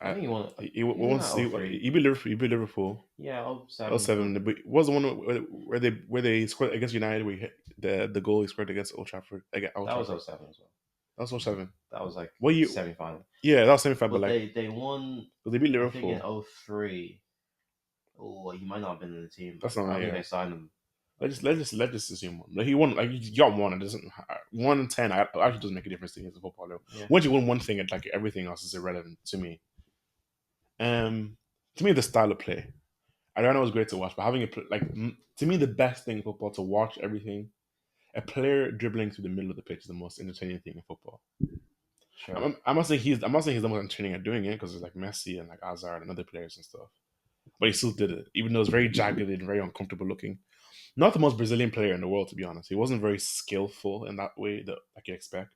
I I think he won. he He won once that 03. he beat Liverpool. He beat Liverpool. Yeah, Oh 07. seven. But was the one where they scored against United where he hit the goal he scored against Old Trafford against Old That was Trafford. 07 as well. That was 07. That was like What you? semi final. Yeah, that was semi-final. But But like, they won, but they beat I think, in Liverpool. 03. Oh, he might not have been in the team. That's I not don't think yeah. they signed him. Let's just assume one. Like he won. Like you got one. It doesn't 1 in 10. Actually doesn't make a difference to me as a footballer. Yeah. Once you win one thing, like everything else is irrelevant to me. To me, the style of play. I don't know it's great to watch, but having to me the best thing in football to watch everything. A player dribbling through the middle of the pitch is the most entertaining thing in football. Sure. I'm not saying he's the most entertaining at doing it because there's like Messi and like Hazard and other players and stuff. But he still did it, even though it's very jagged and very uncomfortable looking. Not the most Brazilian player in the world, to be honest. He wasn't very skillful in that way that like you expect.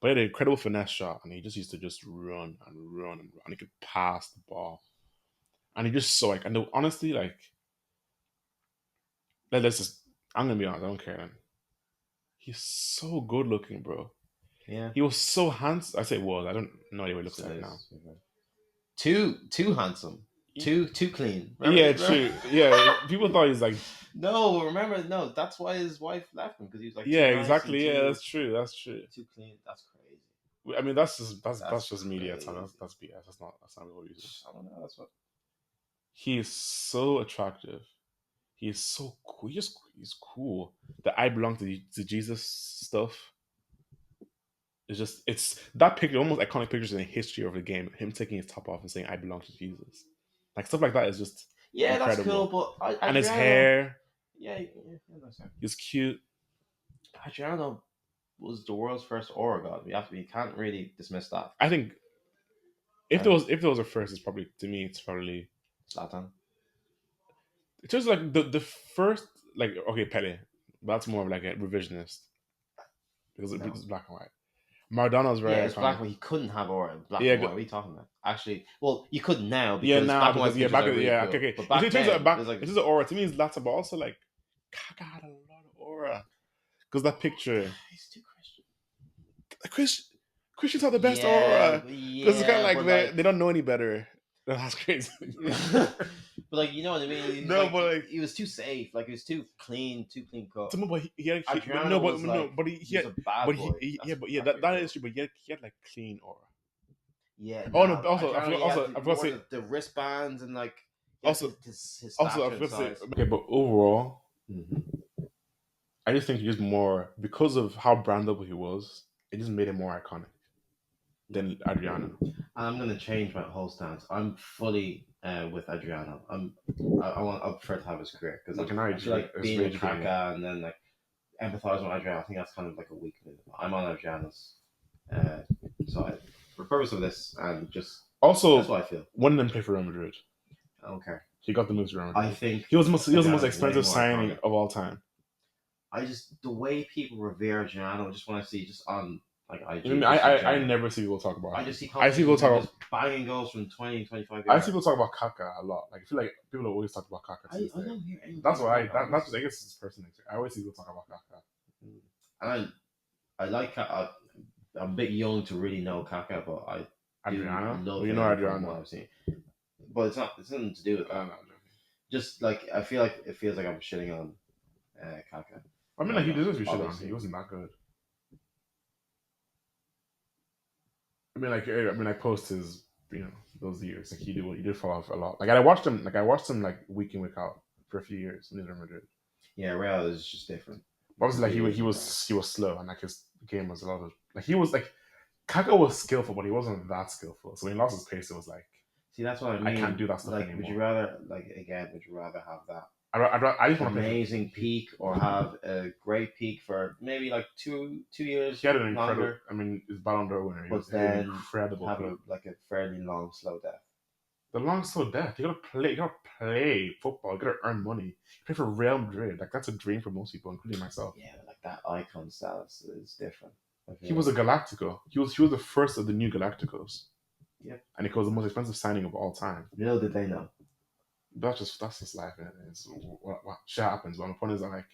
But he had an incredible finesse shot, and he just used to just run and run and run. He could pass the ball, and he just so like. And honestly, like, let's just. I'm gonna be honest. I don't care. Man. He's so good looking, bro. Yeah. He was so handsome. I say was. I don't know what he looks So like now. too handsome. Too clean. Yeah, Remember? true. Yeah, people thought he's like. No, remember? No, that's why his wife left him because he was like Yeah, too nice and exactly. Yeah, that's true. That's true. too clean. That's crazy. I mean, that's That's just media time. crazy. That's BS. That's not real reason. I don't know. That's what. He is so attractive. He is so cool. He's cool. The "I belong to Jesus" stuff is just it's that picture, almost iconic pictures in the history of the game. Him taking his top off and saying "I belong to Jesus," like stuff like that is just Yeah, that's cool. incredible. But And his Adriano, hair, yeah, that's right. he's cute. Adriano was the world's first aura god. We can't really dismiss that. I think Right? if there was a first, it's probably to me. It's probably Zlatan. it's just like the first like okay Pele. That's more of like a revisionist because No. it's black and white. Maradona is Yeah, very it's black iconic. and white. He couldn't have aura. Black Yeah, and white. What are you talking about? Actually, well, you could now yeah, because nah, black and because white yeah, pictures back are really yeah, okay, cool. okay. But In back terms of then, it back, was like, in terms of aura, to me, it's Latin, but also like Kaka had a lot of aura because that picture, he's too Christian. Chris, Christians have the best Yeah, aura because it's kind of yeah, like but like, they don't know any better. That's crazy. but like, you know what I mean? He's No, like, but like he was too safe. Like, he was too clean cut. to me, but but Adriano no, was no, like, but he was a bad boy. yeah, That's but yeah, pretty that is cool. true. But he had like clean aura. Yeah, Oh no, now also Adriano, he had I he forgot wore to say the wristbands and like he had also his I stature and forgot to say size. okay, but overall, Mm-hmm. I just think he just more because of how brandable he was. It just made him more iconic than Adriano. I'm gonna change my whole stance. I'm fully with Adriano. I prefer to have his career because Okay, now I feel like it's being a rage baiting. Kaka and then like empathizing with Adriano. I think that's kind of like a weak move. I'm on Adriano's side for the purpose of this, and just that's Also, what I feel. one of them played for Real Madrid. I don't care. He got the moves to Real I Madrid. think He was the most Adriano's way expensive more signing iconic. of all time. I just the way people revere Adriano, just when I see just on like I mean, IG, just in I general. never see people talk about I him. just see I see people compilations of him talk just about. banging goals from 20, 25 I see yards. people talk about Kaka a lot. Like I feel like people always talk about Kaka to this I day. don't hear anyone That's talk why about that's Kaka. just I guess it's his personal. I always see people talk about Kaka. And I like Kaka. I'm a bit young to really know Kaka, but I do Adriano, well, love you know him from what Adriano. I've seen. But it's not. It's nothing to do with that. No, Just like I feel like it feels like I'm shitting on Kaka. I mean, And like I'm he not, deserves to be shit on. obviously. He wasn't that good. I mean, like post his, those years, like he did fall off a lot. Like I watched him like week in week out for a few years in Real Madrid. Yeah, Real is just different. Obviously, like Completely he different was he was slow, and like his game was a lot of like he was like Kaka was skillful, but he wasn't that skillful. So when he lost his pace, it was like See, that's what I I mean. can't do that stuff Like, would you anymore. rather like again? Would you rather have that I just want to play. amazing peak or have a great peak for maybe like two years He had an incredible. longer, I mean, his Ballon d'Or winner. He but he had an then incredible have peak. like a fairly long slow death? The long slow death. You gotta play. You gotta play football. You gotta earn money. You play for Real Madrid. Like that's a dream for most people, including myself. Yeah, like that icon status is different. I He feel was a like. Galactico. He was the first of the new Galacticos. Yep. And it was the most expensive signing of all time. Little did they know. That's just life. It's what shit happens. But my point is that like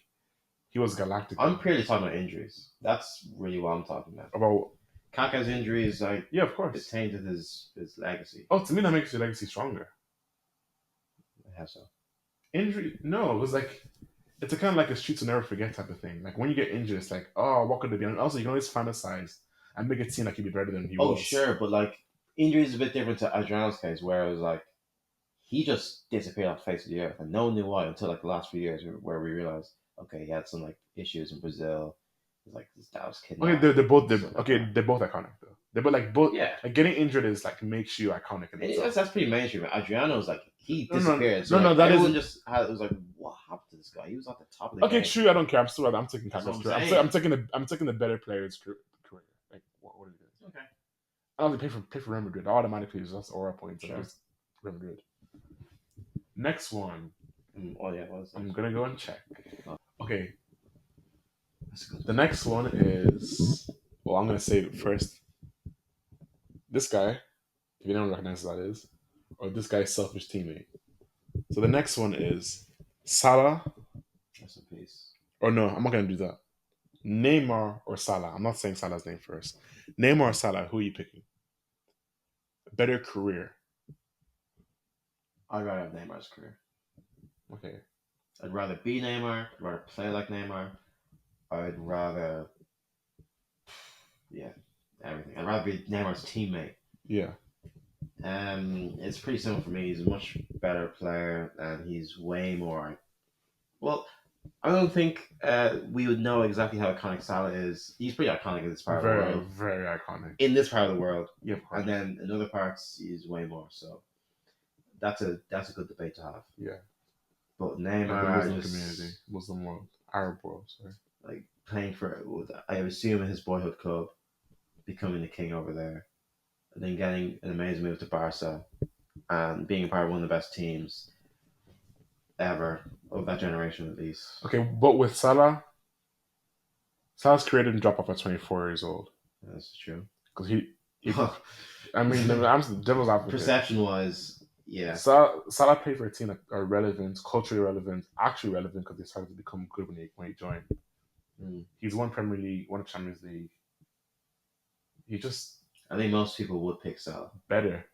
he was Galactico. I'm purely talking about injuries. That's really what I'm talking about. About Kaka's injuries, like, yeah, of it course. tainted his legacy. Oh, to me that makes your legacy stronger. How so? Injury? No, it was like it's a kind of like a streets will never forget type of thing. Like when you get injured, it's like oh, what could it be? And also you can always fantasize and make it seem like he'd be better than he Oh, was. sure, but like injuries is a bit different to Adriano's case, where it was like he just disappeared off the face of the earth, and no one knew why until like the last few years, where we realized, okay, he had some like issues in Brazil. It was like his dad was Okay, kidnapped. they're both stuff like okay. that. They're both iconic though. They're both like both Yeah, like getting injured is like makes you iconic in itself. that's pretty mainstream. Adriano's like he No, disappeared. So like, that everyone isn't. just had it was like, what happened to this guy? He was at the top of the Okay, game. true. I don't care. I'm taking That's Kaka's what I'm career. saying. I'm taking the better player's career. Like what are you doing? Okay. I don't have to pay for Real Madrid. Automatically, just aura points. Sure. Just Real Madrid. Next one. Oh yeah, what was that? I'm gonna go and check. Okay. That's good. The next one is. Well, I'm gonna say first. This guy, if you don't recognize who that is, or this guy's selfish teammate. So the next one is Salah. Rest in peace. Or no, I'm not gonna do that. Neymar or Salah. I'm not saying Salah's name first. Neymar or Salah. Who are you picking? Better career. I'd rather have Neymar's career. Okay. I'd rather be Neymar. I'd rather play like Neymar. I'd rather, yeah, everything. I'd rather be Neymar's teammate. Yeah. It's pretty simple for me. He's a much better player, and he's way more. Well, I don't think we would know exactly how iconic Salah is. He's pretty iconic in this part of the Very, world. very iconic. In this part of the world, Yeah, of course. and then in other parts, he's way more. So that's a good debate to have. Yeah. But Like Neymar, the Muslim just community, Muslim world, Arab world, sorry. like playing for, I assume, his boyhood club, becoming the king over there, and then getting an amazing move to Barca, and being part of one of the best teams ever of that generation, at least. Okay, but with Salah's career didn't drop off at 24 years old That's true. because he. I mean, I'm just the devil's advocate. Perception wise, yeah. Salah played for a team that are relevant, culturally relevant, actually relevant because they started to become good when he joined. Mm. He's won Premier League, won Champions League. He just I think most people would pick Salah. better.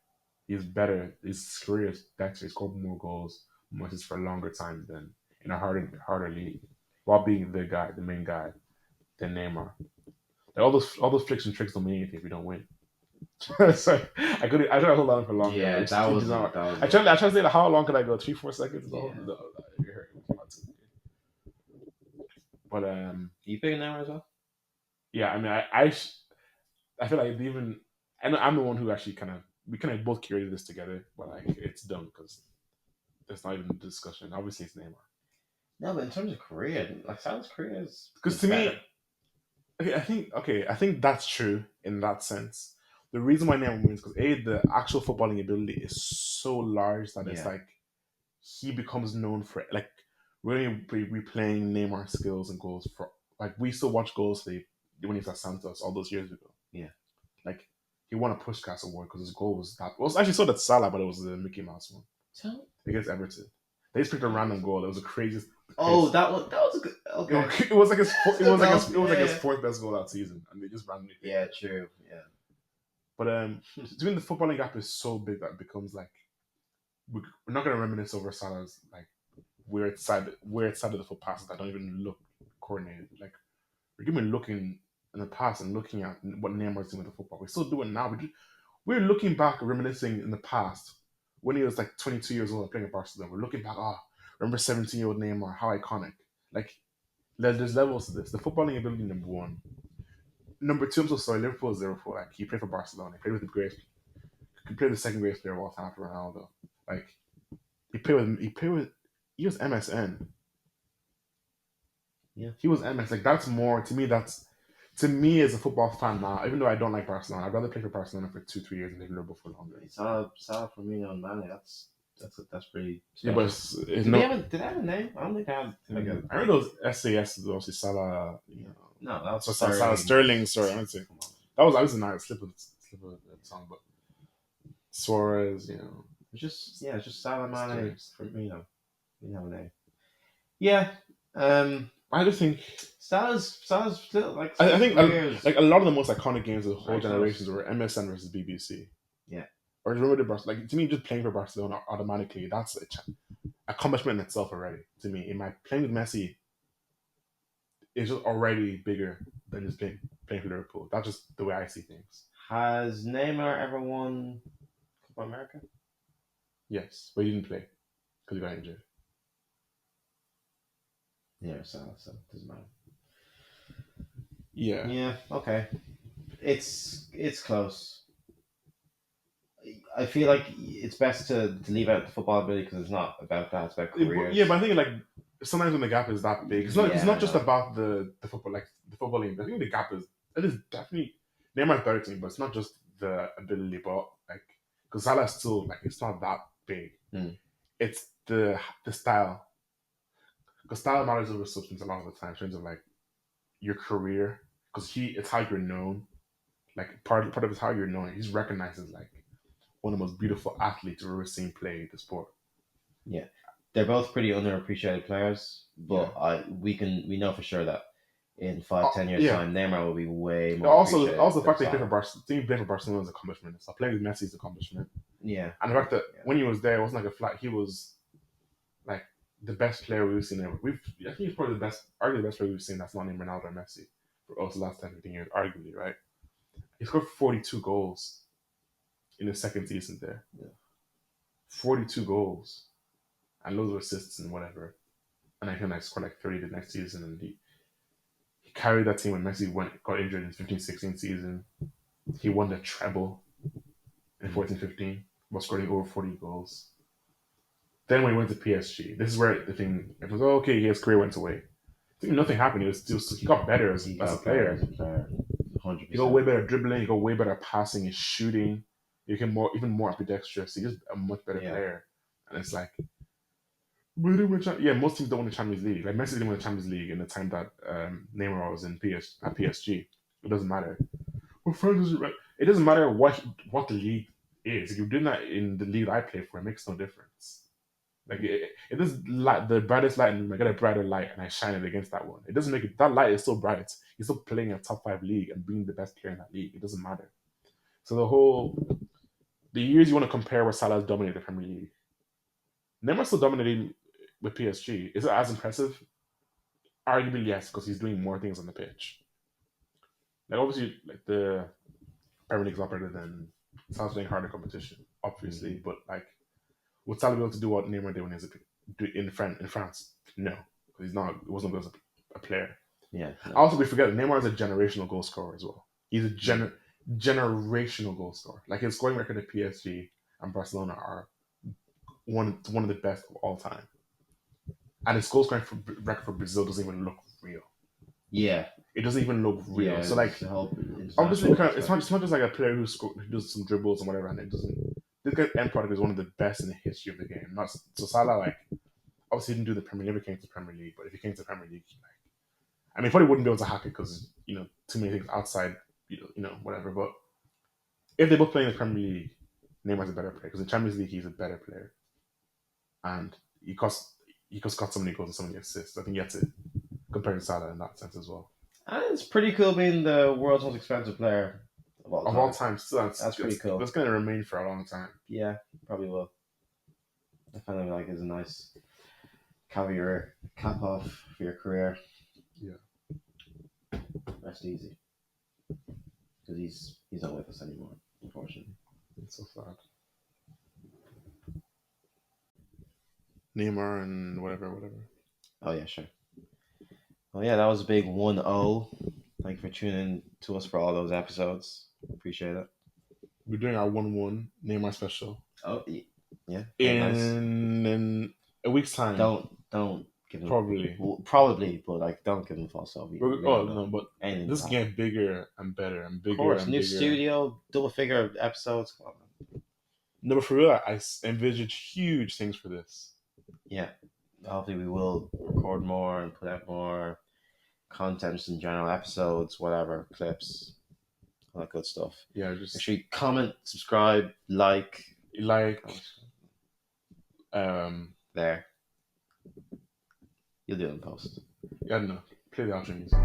He's better. His career is better. He scored more goals, more assists for a longer time than in a harder league, while being the main guy, than Neymar. Like all those flicks and tricks don't mean anything if we don't win. So I tried to hold on for longer. Yeah, that was that was. I tried to say like, how long can I go? 3-4 seconds? Yeah. But You picking Neymar as well? yeah, I mean, I feel like even I'm the one who actually we kind of both curated this together, but like it's done because there's not even a discussion. Obviously, it's Neymar. No, but in terms of career, like Salah's career is Because to better. me, I think that's true in that sense. The reason why Neymar wins because the actual footballing ability is so large that it's Yeah. like he becomes known for like really replaying Neymar skills and goals for like we still watch goals when he was at Santos all those years ago. Yeah. Like he won a Pushkas award because his goal was that. Well, it was actually so that Salah, but it was the Mickey Mouse one So. against Everton. They just picked a random goal. It was the craziest. Oh, that was a good. Okay. It was like his Yeah. fourth best goal that season, and they just randomly. Yeah, true. Yeah. But doing the footballing gap is so big that it becomes like we're not gonna reminisce over Salah's like weird side of the foot passes that don't even look coordinated. Like we're even looking in the past and looking at what Neymar's doing with the football. We still do it now. We're looking back, reminiscing in the past when he was like 22 years old playing at Barcelona. We're looking back, remember 17-year-old Neymar, how iconic. Like there's levels to this. The footballing ability, number one. Number two, I'm so sorry, Liverpool is Liverpool. Like he played for Barcelona. He played with the greatest. He played the second greatest player of all time after Ronaldo. Like he was MSN. Yeah. He was MS. Like that's more to me. That's to me as a football fan now. Even though I don't like Barcelona, I'd rather play for Barcelona for 2-3 years and live in Liverpool for longer. Salah for me on Mane. That's pretty Yeah, special. but it's Did they have a name? I don't think they had. Like I remember those SAS. Obviously Salah. No, that was So Sterling. Salah Sterling. Sorry, I'd say that was a nice slip of the tongue, but Suarez. It's just Salah Mane Sterling. for me. We didn't have a name. Yeah. I just think Salah's still like. I think careers. like a lot of the most iconic games of the whole Very close. generations were MSN versus BBC. Yeah. Or remember the Barcelona? Like to me, just playing for Barcelona automatically that's a accomplishment in itself already. To me, in my playing with Messi is just already bigger than just playing for Liverpool. That's just the way I see things. Has Neymar ever won Copa America? Yes, but he didn't play because he got injured. Yeah, so doesn't matter. Yeah. Yeah. Okay. It's close. I feel like it's best to leave out the football ability because it's not about that. It's about careers. Yeah, but I think like sometimes when the gap is that big, it's not just about the football, like the footballing. I think the gap is definitely Neymar's better to me, but it's not just the ability, but like because Salah's still like it's not that big. It's the style. Because style matters over substance a lot of the time in terms of like your career. Because it's how you're known. Like part of it's how you're known. He's recognized as like one of the most beautiful athletes we've ever seen play the sport. Yeah, they're both pretty underappreciated players, but we know for sure that in 5-10 years time, Neymar will be way more. Also, the fact that he played for Barcelona is an accomplishment. So playing with Messi is an accomplishment. Yeah, and the fact that when he was there, it wasn't like a flat. He was like the best player we've seen ever. I think he's probably arguably the best player we've seen that's not named Ronaldo or Messi for us the last 10-15 years, arguably, right? He scored 42 goals in his second season there. Yeah. 42 goals and loads of assists and whatever. And I think I scored like 30 the next season. And he carried that team when Messi got injured in the 15-16 season. He won the treble in 14-15 while scoring over 40 goals. Then when he went to PSG, this is where the thing, it was, okay, his career went away. think nothing happened. It was still he got better as a player. 100%. He got way better dribbling. He got way better passing and shooting. He became even more ambidextrous. He's just a much better player. And it's like, most teams don't win the Champions League. Like Messi didn't win the Champions League in the time that Neymar was at PSG. It doesn't matter. Well, it doesn't matter what the league is. If you're doing that in the league I play for, it makes no difference. Like it is like the brightest light, and I get a brighter light, and I shine it against that one. It doesn't make it. That light is so bright. You're still playing a top 5 league and being the best player in that league. It doesn't matter. So the years you want to compare where Salah's dominated the Premier League, Neymar's still dominating with PSG. Is it as impressive? Arguably yes, because he's doing more things on the pitch. Like obviously, like the Premier League's not better than Salah's playing harder competition, obviously, but like. Would Salah be able to do what Neymar did when he was in France? No, because he's not. He wasn't good as a player. Yeah. No. Also, we forget Neymar is a generational goal scorer as well. He's a generational goal scorer. Like his scoring record at PSG and Barcelona are one of the best of all time. And his goal scoring record for Brazil doesn't even look real. Yeah. It doesn't even look real. Yeah, so like, obviously, it's not just like a player who does some dribbles and whatever, and it doesn't. This guy's end product is one of the best in the history of the game. So Salah, like, obviously didn't do the Premier League, never came to the Premier League, but if he came to the Premier League, like, I mean, probably wouldn't be able to hack it because too many things outside, whatever. But if they both play in the Premier League, Neymar's a better player because in Champions League he's a better player, and he got so many goals and so many assists. I think you have to compare to Salah in that sense as well. And it's pretty cool being the world's most expensive player of all time. Still, that's pretty cool. That's going to remain for a long time. Yeah, probably will. I kind of like it's a nice cap off for your career. Yeah, rest easy because he's not with us anymore, unfortunately. It's so sad. Neymar and whatever. Oh yeah, sure. Well, yeah, that was a big 1-0. Thank you for tuning to us for all those episodes. Appreciate it. We're doing our 1-1 Neymar special. Oh yeah. In a week's time. Don't give him probably, but like don't give him false hope. But this is getting bigger and better and bigger. Of course, new studio, double figure episodes. Come on, man. No, but for real, I envisage huge things for this. Yeah, hopefully we will record more and put out more content in general, episodes, whatever, clips, all that good stuff. Yeah, just make sure you comment, subscribe, like. There. You'll do it in post. Yeah, I don't know. Play the outro music.